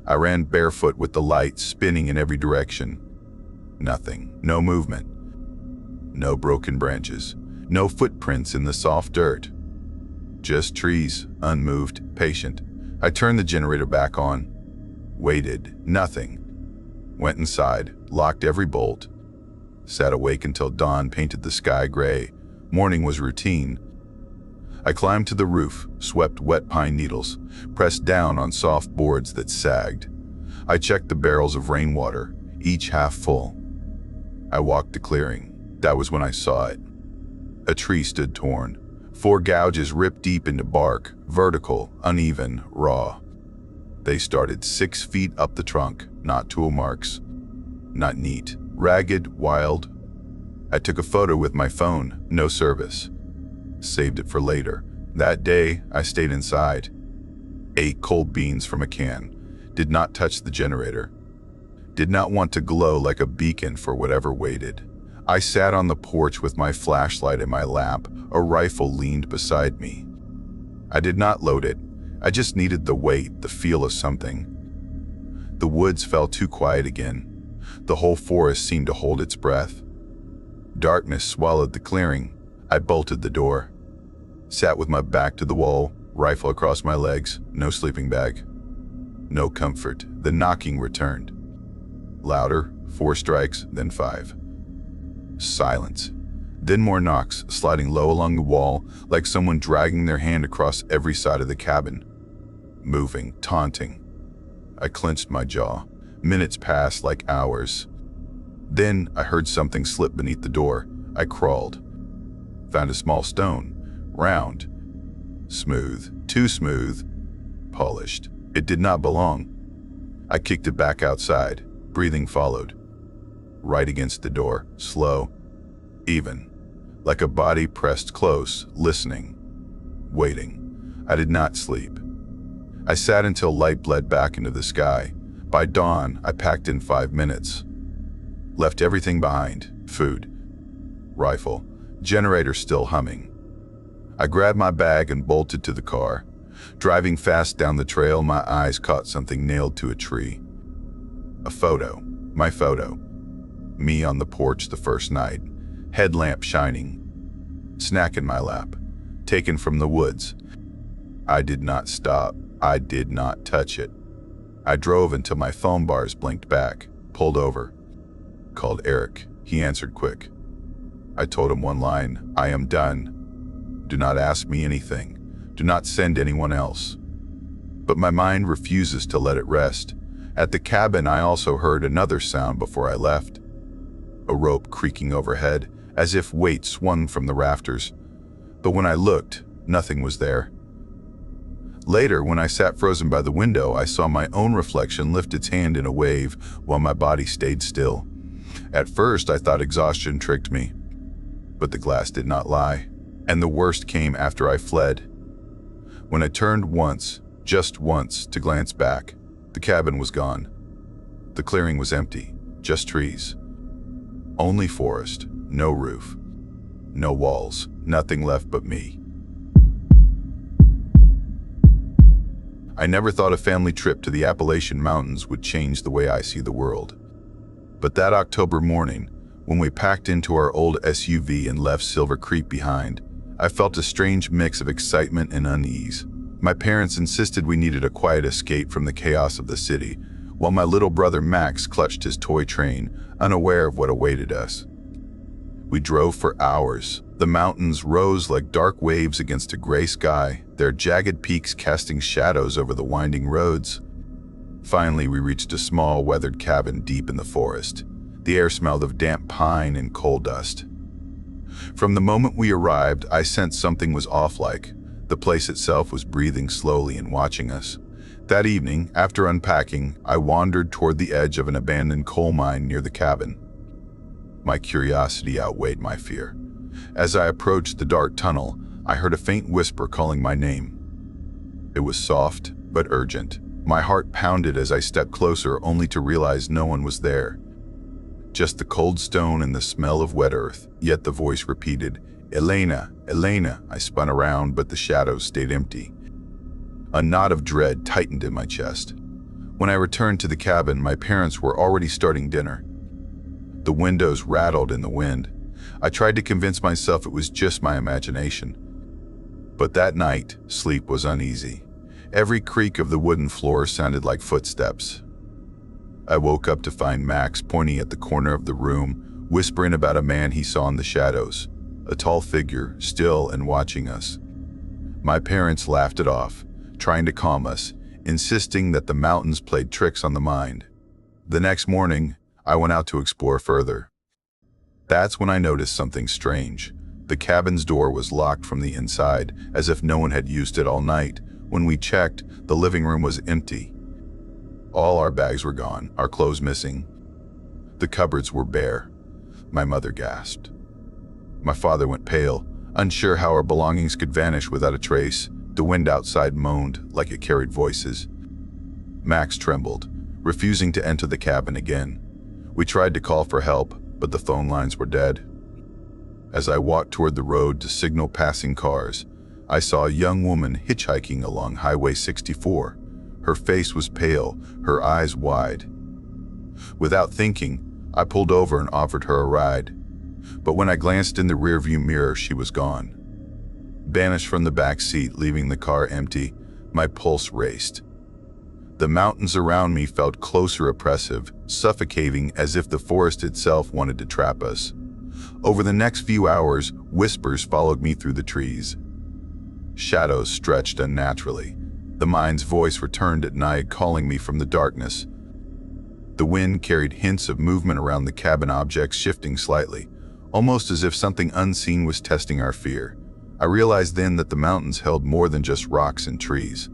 I ran barefoot with the light spinning in every direction. Nothing. No movement. No broken branches. No footprints in the soft dirt. Just trees, unmoved, patient. I turned the generator back on. Waited. Nothing. Went inside, locked every bolt. Sat awake until dawn painted the sky gray. Morning was routine. I climbed to the roof, swept wet pine needles, pressed down on soft boards that sagged. I checked the barrels of rainwater, each half full. I walked the clearing. That was when I saw it. A tree stood torn. 4 gouges ripped deep into bark, vertical, uneven, raw. They started 6 feet up the trunk, not tool marks. Not neat, ragged, wild. I took a photo with my phone, no service. Saved it for later. That day, I stayed inside. Ate cold beans from a can. Did not touch the generator. Did not want to glow like a beacon for whatever waited. I sat on the porch with my flashlight in my lap. A rifle leaned beside me. I did not load it. I just needed the weight, the feel of something. The woods felt too quiet again. The whole forest seemed to hold its breath. Darkness swallowed the clearing. I bolted the door. Sat with my back to the wall, rifle across my legs, no sleeping bag. No comfort. The knocking returned. Louder, 4 strikes, then 5. Silence. Then more knocks, sliding low along the wall, like someone dragging their hand across every side of the cabin. Moving, taunting. I clenched my jaw. Minutes passed like hours. Then I heard something slip beneath the door. I crawled. Found a small stone, round, smooth, too smooth, polished. It did not belong. I kicked it back outside. Breathing followed. Right against the door, slow, even, like a body pressed close, listening, waiting. I did not sleep. I sat until light bled back into the sky. By dawn, I packed in 5 minutes. Left everything behind, food, rifle, generator still humming. I grabbed my bag and bolted to the car. Driving fast down the trail, my eyes caught something nailed to a tree. A photo, my photo. Me on the porch the first night, headlamp shining. Snack in my lap, taken from the woods. I did not stop. I did not touch it. I drove until my phone bars blinked back, pulled over. Called Eric. He answered quick. I told him one line, I am done. Do not ask me anything. Do not send anyone else. But my mind refuses to let it rest. At the cabin, I also heard another sound before I left. A rope creaking overhead, as if weight swung from the rafters. But when I looked, nothing was there. Later, when I sat frozen by the window, I saw my own reflection lift its hand in a wave while my body stayed still. At first, I thought exhaustion tricked me. But the glass did not lie, and the worst came after I fled. When I turned once, just once, to glance back, the cabin was gone. The clearing was empty, just trees. Only forest, no roof, no walls, nothing left but me. I never thought a family trip to the Appalachian Mountains would change the way I see the world. But that October morning, when we packed into our old SUV and left Silver Creek behind, I felt a strange mix of excitement and unease. My parents insisted we needed a quiet escape from the chaos of the city, while my little brother Max clutched his toy train, unaware of what awaited us. We drove for hours. The mountains rose like dark waves against a gray sky, their jagged peaks casting shadows over the winding roads. Finally, we reached a small, weathered cabin deep in the forest. The air smelled of damp pine and coal dust. From the moment we arrived, I sensed something was off-like. The place itself was breathing slowly and watching us. That evening, after unpacking, I wandered toward the edge of an abandoned coal mine near the cabin. My curiosity outweighed my fear. As I approached the dark tunnel, I heard a faint whisper calling my name. It was soft, but urgent. My heart pounded as I stepped closer, only to realize no one was there. Just the cold stone and the smell of wet earth, yet the voice repeated, "Elena, Elena." I spun around, but the shadows stayed empty. A knot of dread tightened in my chest. When I returned to the cabin, my parents were already starting dinner. The windows rattled in the wind. I tried to convince myself it was just my imagination. But that night, sleep was uneasy. Every creak of the wooden floor sounded like footsteps. I woke up to find Max pointing at the corner of the room, whispering about a man he saw in the shadows, a tall figure, still and watching us. My parents laughed it off, trying to calm us, insisting that the mountains played tricks on the mind. The next morning, I went out to explore further. That's when I noticed something strange. The cabin's door was locked from the inside, as if no one had used it all night. When we checked, the living room was empty. All our bags were gone, our clothes missing. The cupboards were bare. My mother gasped. My father went pale, unsure how our belongings could vanish without a trace. The wind outside moaned like it carried voices. Max trembled, refusing to enter the cabin again. We tried to call for help, but the phone lines were dead. As I walked toward the road to signal passing cars, I saw a young woman hitchhiking along Highway 64. Her face was pale, her eyes wide. Without thinking, I pulled over and offered her a ride. But when I glanced in the rearview mirror, she was gone. Banished from the back seat, leaving the car empty, my pulse raced. The mountains around me felt closer, oppressive, suffocating, as if the forest itself wanted to trap us. Over the next few hours, whispers followed me through the trees. Shadows stretched unnaturally. The mind's voice returned at night, calling me from the darkness. The wind carried hints of movement around the cabin, objects shifting slightly, almost as if something unseen was testing our fear. I realized then that the mountains held more than just rocks and trees.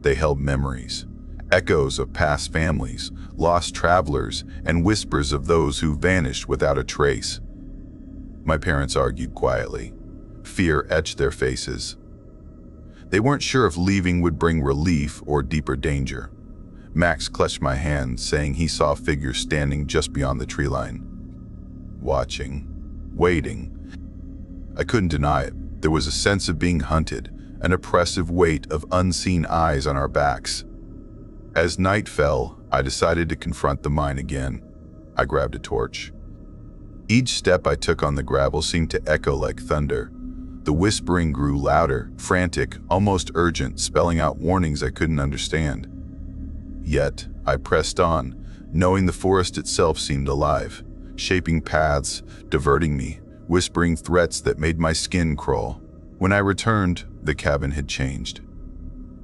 They held memories, echoes of past families, lost travelers, and whispers of those who vanished without a trace. My parents argued quietly. Fear etched their faces. They weren't sure if leaving would bring relief or deeper danger. Max clutched my hand, saying he saw figures standing just beyond the tree line. Watching, waiting. I couldn't deny it. There was a sense of being hunted, an oppressive weight of unseen eyes on our backs. As night fell, I decided to confront the mine again. I grabbed a torch. Each step I took on the gravel seemed to echo like thunder. The whispering grew louder, frantic, almost urgent, spelling out warnings I couldn't understand. Yet, I pressed on, knowing the forest itself seemed alive, shaping paths, diverting me, whispering threats that made my skin crawl. When I returned, the cabin had changed.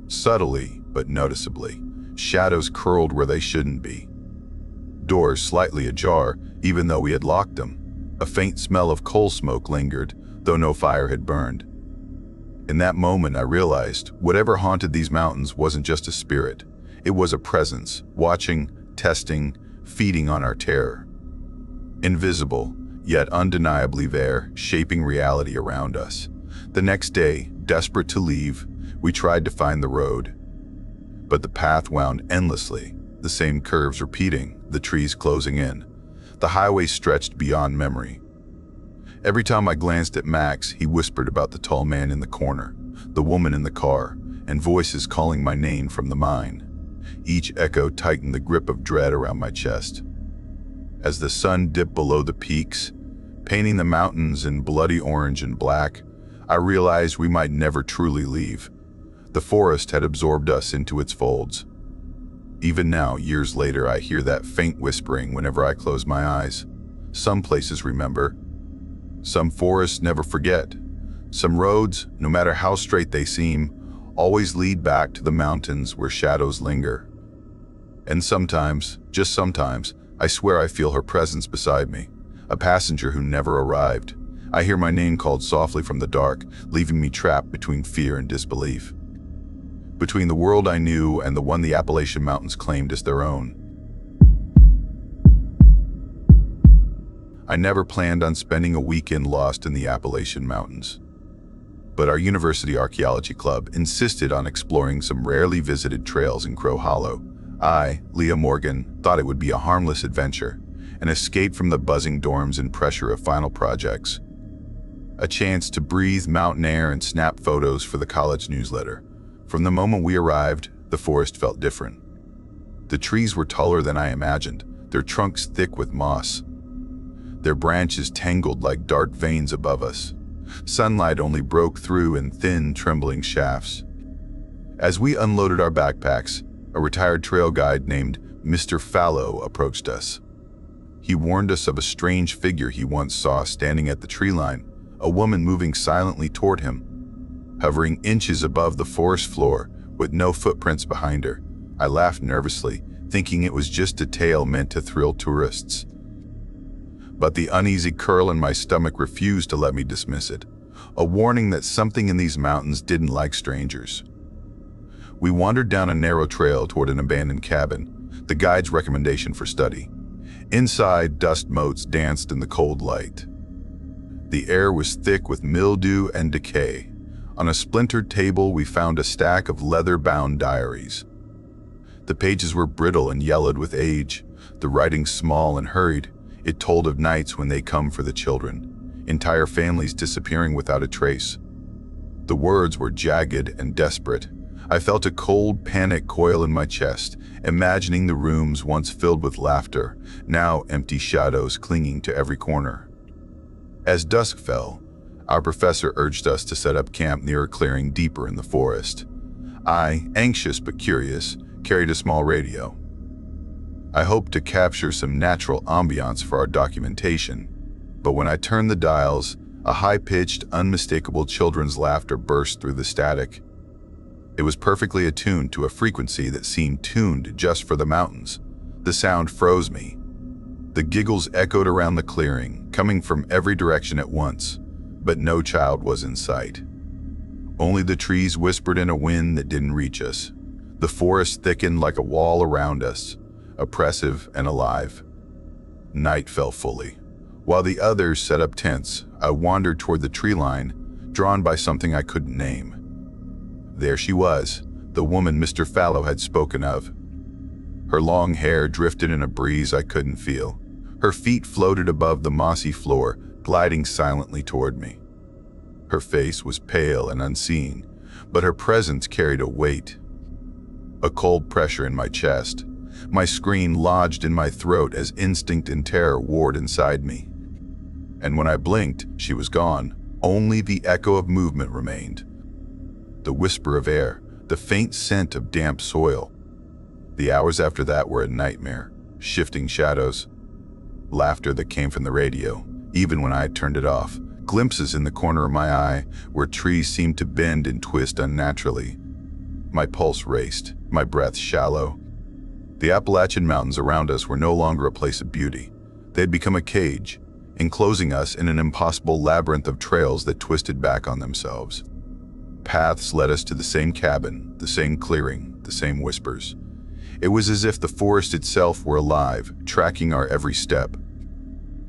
Subtly, but noticeably, shadows curled where they shouldn't be. Doors slightly ajar, even though we had locked them. A faint smell of coal smoke lingered, though no fire had burned. In that moment, I realized whatever haunted these mountains wasn't just a spirit. It was a presence, watching, testing, feeding on our terror. Invisible, yet undeniably there, shaping reality around us. The next day, desperate to leave, we tried to find the road. But the path wound endlessly, the same curves repeating, the trees closing in. The highway stretched beyond memory. Every time I glanced at Max, he whispered about the tall man in the corner, the woman in the car, and voices calling my name from the mine. Each echo tightened the grip of dread around my chest. As the sun dipped below the peaks, painting the mountains in bloody orange and black, I realized we might never truly leave. The forest had absorbed us into its folds. Even now, years later, I hear that faint whispering whenever I close my eyes. Some places remember. Some forests never forget. Some roads, no matter how straight they seem, always lead back to the mountains where shadows linger. And sometimes, just sometimes, I swear I feel her presence beside me, a passenger who never arrived. I hear my name called softly from the dark, leaving me trapped between fear and disbelief. Between the world I knew and the one the Appalachian Mountains claimed as their own. I never planned on spending a weekend lost in the Appalachian Mountains. But our university archaeology club insisted on exploring some rarely visited trails in Crow Hollow. I, Leah Morgan, thought it would be a harmless adventure, an escape from the buzzing dorms and pressure of final projects. A chance to breathe mountain air and snap photos for the college newsletter. From the moment we arrived, the forest felt different. The trees were taller than I imagined, their trunks thick with moss. Their branches tangled like dark veins above us. Sunlight only broke through in thin, trembling shafts. As we unloaded our backpacks, a retired trail guide named Mr. Fallow approached us. He warned us of a strange figure he once saw standing at the tree line, a woman moving silently toward him, hovering inches above the forest floor with no footprints behind her. I laughed nervously, thinking it was just a tale meant to thrill tourists. but the uneasy curl in my stomach refused to let me dismiss it, a warning that something in these mountains didn't like strangers. We wandered down a narrow trail toward an abandoned cabin, the guide's recommendation for study. Inside, dust motes danced in the cold light. The air was thick with mildew and decay. On a splintered table, we found a stack of leather-bound diaries. The pages were brittle and yellowed with age, the writing small and hurried. It told of nights when they come for the children, entire families disappearing without a trace. The words were jagged and desperate. I felt a cold panic coil in my chest, imagining the rooms once filled with laughter, now empty shadows clinging to every corner. As dusk fell, our professor urged us to set up camp near a clearing deeper in the forest. I, anxious but curious, carried a small radio. I hoped to capture some natural ambiance for our documentation, but when I turned the dials, a high-pitched, unmistakable children's laughter burst through the static. It was perfectly attuned to a frequency that seemed tuned just for the mountains. The sound froze me. The giggles echoed around the clearing, coming from every direction at once, but no child was in sight. Only the trees whispered in a wind that didn't reach us. The forest thickened like a wall around us, oppressive and alive. Night fell fully. While the others set up tents, I wandered toward the tree line, drawn by something I couldn't name. There she was, the woman Mr. Fallow had spoken of. Her long hair drifted in a breeze I couldn't feel. Her feet floated above the mossy floor, gliding silently toward me. Her face was pale and unseen, but her presence carried a weight. A cold pressure in my chest. My scream lodged in my throat as instinct and terror warred inside me. And when I blinked, she was gone. Only the echo of movement remained. The whisper of air, the faint scent of damp soil. The hours after that were a nightmare, shifting shadows. Laughter that came from the radio, even when I had turned it off. Glimpses in the corner of my eye where trees seemed to bend and twist unnaturally. My pulse raced, my breath shallow. The Appalachian Mountains around us were no longer a place of beauty. They had become a cage, enclosing us in an impossible labyrinth of trails that twisted back on themselves. Paths led us to the same cabin, the same clearing, the same whispers. It was as if the forest itself were alive, tracking our every step.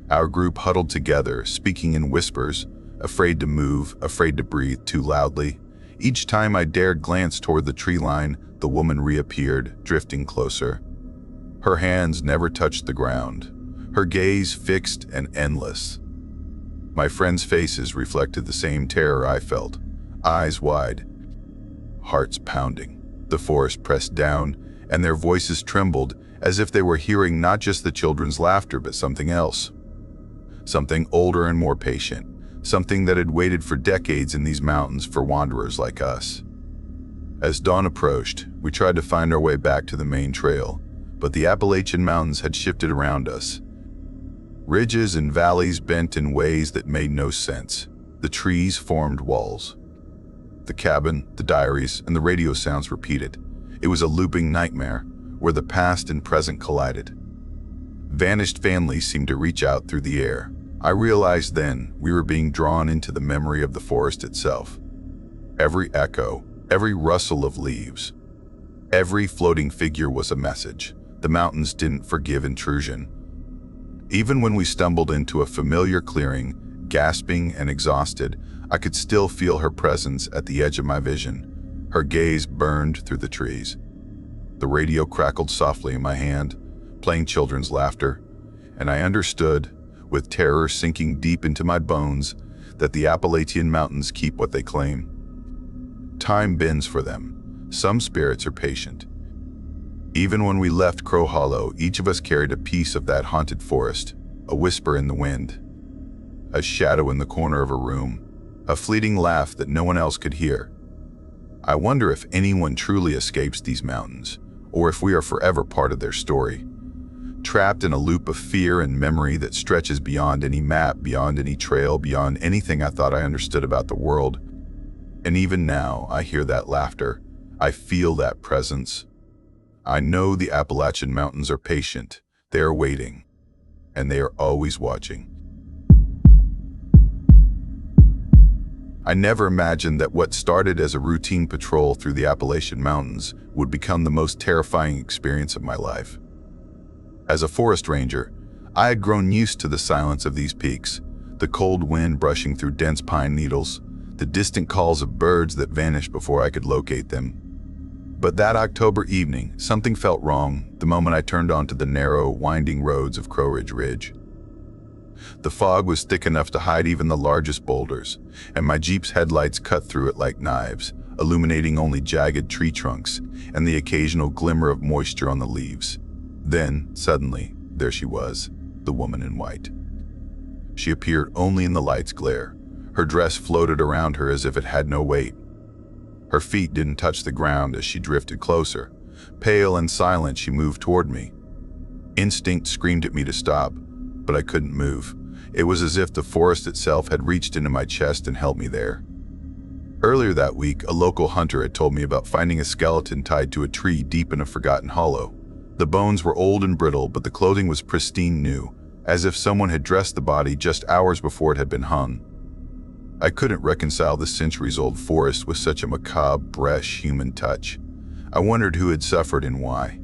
Our group huddled together, speaking in whispers, afraid to move, afraid to breathe too loudly. Each time I dared glance toward the tree line, the woman reappeared, drifting closer. Her hands never touched the ground, her gaze fixed and endless. My friends' faces reflected the same terror I felt, eyes wide, hearts pounding. The forest pressed down, and their voices trembled as if they were hearing not just the children's laughter but something else. Something older and more patient, something that had waited for decades in these mountains for wanderers like us. As dawn approached, we tried to find our way back to the main trail, but the Appalachian Mountains had shifted around us. Ridges and valleys bent in ways that made no sense. The trees formed walls. The cabin, the diaries, and the radio sounds repeated. It was a looping nightmare, where the past and present collided. Vanished families seemed to reach out through the air. I realized then we were being drawn into the memory of the forest itself. Every echo, every rustle of leaves, every floating figure was a message. The mountains didn't forgive intrusion. Even when we stumbled into a familiar clearing, gasping and exhausted, I could still feel her presence at the edge of my vision. Her gaze burned through the trees. The radio crackled softly in my hand, playing children's laughter, and I understood, with terror sinking deep into my bones, that the Appalachian Mountains keep what they claim. Time bends for them. Some spirits are patient. Even when we left Crow Hollow, each of us carried a piece of that haunted forest, a whisper in the wind, a shadow in the corner of a room, a fleeting laugh that no one else could hear. I wonder if anyone truly escapes these mountains, or if we are forever part of their story, trapped in a loop of fear and memory that stretches beyond any map, beyond any trail, beyond anything I thought I understood about the world. And even now, I hear that laughter. I feel that presence. I know the Appalachian Mountains are patient. They are waiting. and they are always watching. I never imagined that what started as a routine patrol through the Appalachian Mountains would become the most terrifying experience of my life. As a forest ranger, I had grown used to the silence of these peaks, the cold wind brushing through dense pine needles, the distant calls of birds that vanished before I could locate them. But that October evening, something felt wrong the moment I turned onto the narrow, winding roads of Crow Ridge. The fog was thick enough to hide even the largest boulders, and my Jeep's headlights cut through it like knives, illuminating only jagged tree trunks and the occasional glimmer of moisture on the leaves. Then, suddenly, there she was, the woman in white. She appeared only in the light's glare. Her dress floated around her as if it had no weight. Her feet didn't touch the ground as she drifted closer. Pale and silent, she moved toward me. Instinct screamed at me to stop, but I couldn't move. It was as if the forest itself had reached into my chest and held me there. Earlier that week, a local hunter had told me about finding a skeleton tied to a tree deep in a forgotten hollow. The bones were old and brittle, but the clothing was pristine new, as if someone had dressed the body just hours before it had been hung. I couldn't reconcile the centuries-old forest with such a macabre, brash human touch. I wondered who had suffered and why.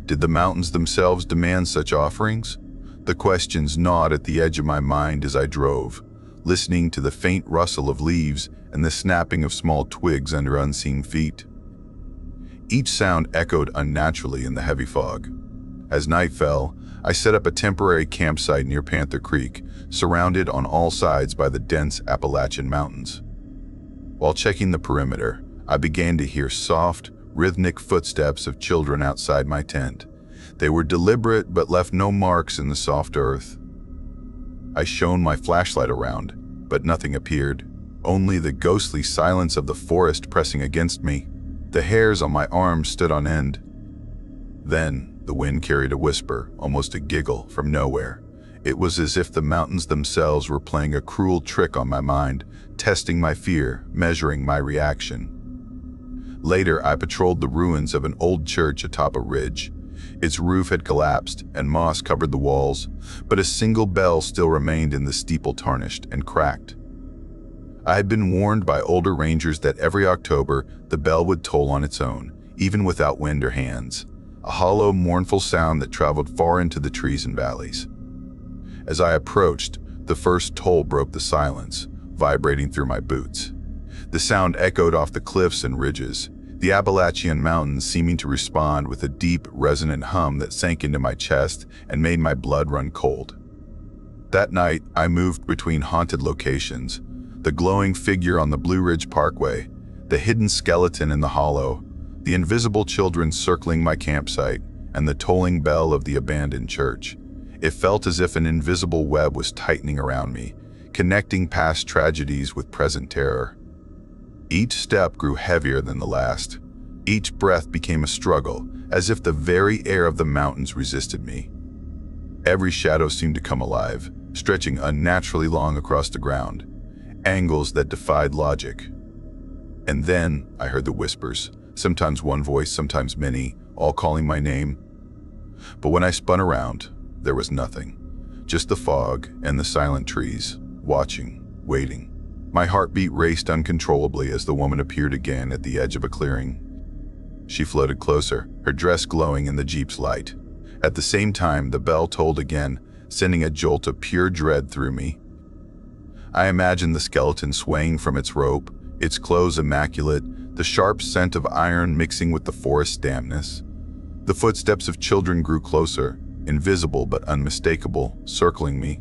Did the mountains themselves demand such offerings? The questions gnawed at the edge of my mind as I drove, listening to the faint rustle of leaves and the snapping of small twigs under unseen feet. Each sound echoed unnaturally in the heavy fog. As night fell, I set up a temporary campsite near Panther Creek, surrounded on all sides by the dense Appalachian Mountains. While checking the perimeter, I began to hear soft, rhythmic footsteps of children outside my tent. They were deliberate but left no marks in the soft earth. I shone my flashlight around, but nothing appeared, only the ghostly silence of the forest pressing against me. The hairs on my arms stood on end. Then, the wind carried a whisper, almost a giggle, from nowhere. It was as if the mountains themselves were playing a cruel trick on my mind, testing my fear, measuring my reaction. Later, I patrolled the ruins of an old church atop a ridge. Its roof had collapsed, and moss covered the walls, but a single bell still remained in the steeple, tarnished and cracked. I had been warned by older rangers that every October, the bell would toll on its own, even without wind or hands, a hollow, mournful sound that traveled far into the trees and valleys. As I approached, the first toll broke the silence, vibrating through my boots. The sound echoed off the cliffs and ridges, the Appalachian Mountains seeming to respond with a deep, resonant hum that sank into my chest and made my blood run cold. That night, I moved between haunted locations, the glowing figure on the Blue Ridge Parkway, the hidden skeleton in the hollow, the invisible children circling my campsite, and the tolling bell of the abandoned church. It felt as if an invisible web was tightening around me, connecting past tragedies with present terror. Each step grew heavier than the last. Each breath became a struggle, as if the very air of the mountains resisted me. Every shadow seemed to come alive, stretching unnaturally long across the ground, angles that defied logic. And then I heard the whispers, sometimes one voice, sometimes many, all calling my name. But when I spun around, there was nothing, just the fog and the silent trees, watching, waiting. My heartbeat raced uncontrollably as the woman appeared again at the edge of a clearing. She floated closer, her dress glowing in the Jeep's light. At the same time, the bell tolled again, sending a jolt of pure dread through me. I imagined the skeleton swaying from its rope, its clothes immaculate, the sharp scent of iron mixing with the forest dampness. The footsteps of children grew closer, invisible but unmistakable, circling me.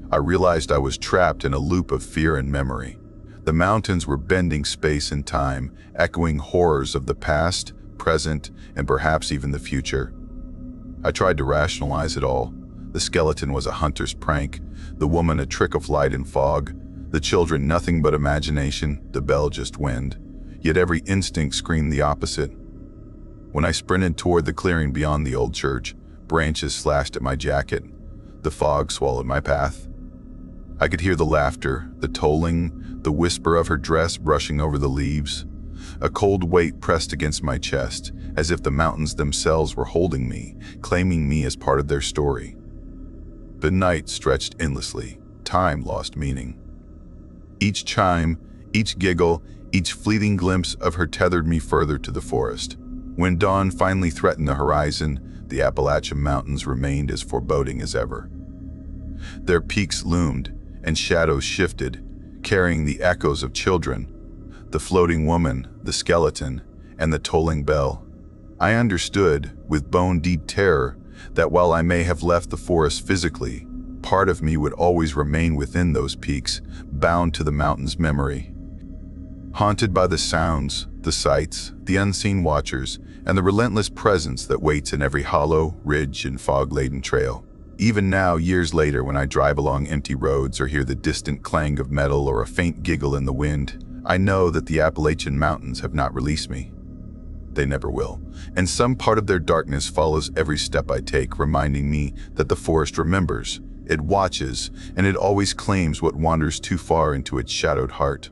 I realized I was trapped in a loop of fear and memory. The mountains were bending space and time, echoing horrors of the past, present, and perhaps even the future. I tried to rationalize it all. The skeleton was a hunter's prank, the woman a trick of light and fog, the children nothing but imagination, the bell just wind. Yet every instinct screamed the opposite. When I sprinted toward the clearing beyond the old church, branches slashed at my jacket. The fog swallowed my path. I could hear the laughter, the tolling, the whisper of her dress brushing over the leaves. A cold weight pressed against my chest, as if the mountains themselves were holding me, claiming me as part of their story. The night stretched endlessly. Time lost meaning. Each chime, each giggle, each fleeting glimpse of her tethered me further to the forest. When dawn finally threatened the horizon, the Appalachian Mountains remained as foreboding as ever. Their peaks loomed, and shadows shifted, carrying the echoes of children, the floating woman, the skeleton, and the tolling bell. I understood, with bone-deep terror, that while I may have left the forest physically, part of me would always remain within those peaks, bound to the mountain's memory. Haunted by the sounds, the sights, the unseen watchers, and the relentless presence that waits in every hollow, ridge, and fog-laden trail. Even now, years later, when I drive along empty roads or hear the distant clang of metal or a faint giggle in the wind, I know that the Appalachian Mountains have not released me. They never will, and some part of their darkness follows every step I take, reminding me that the forest remembers, it watches, and it always claims what wanders too far into its shadowed heart.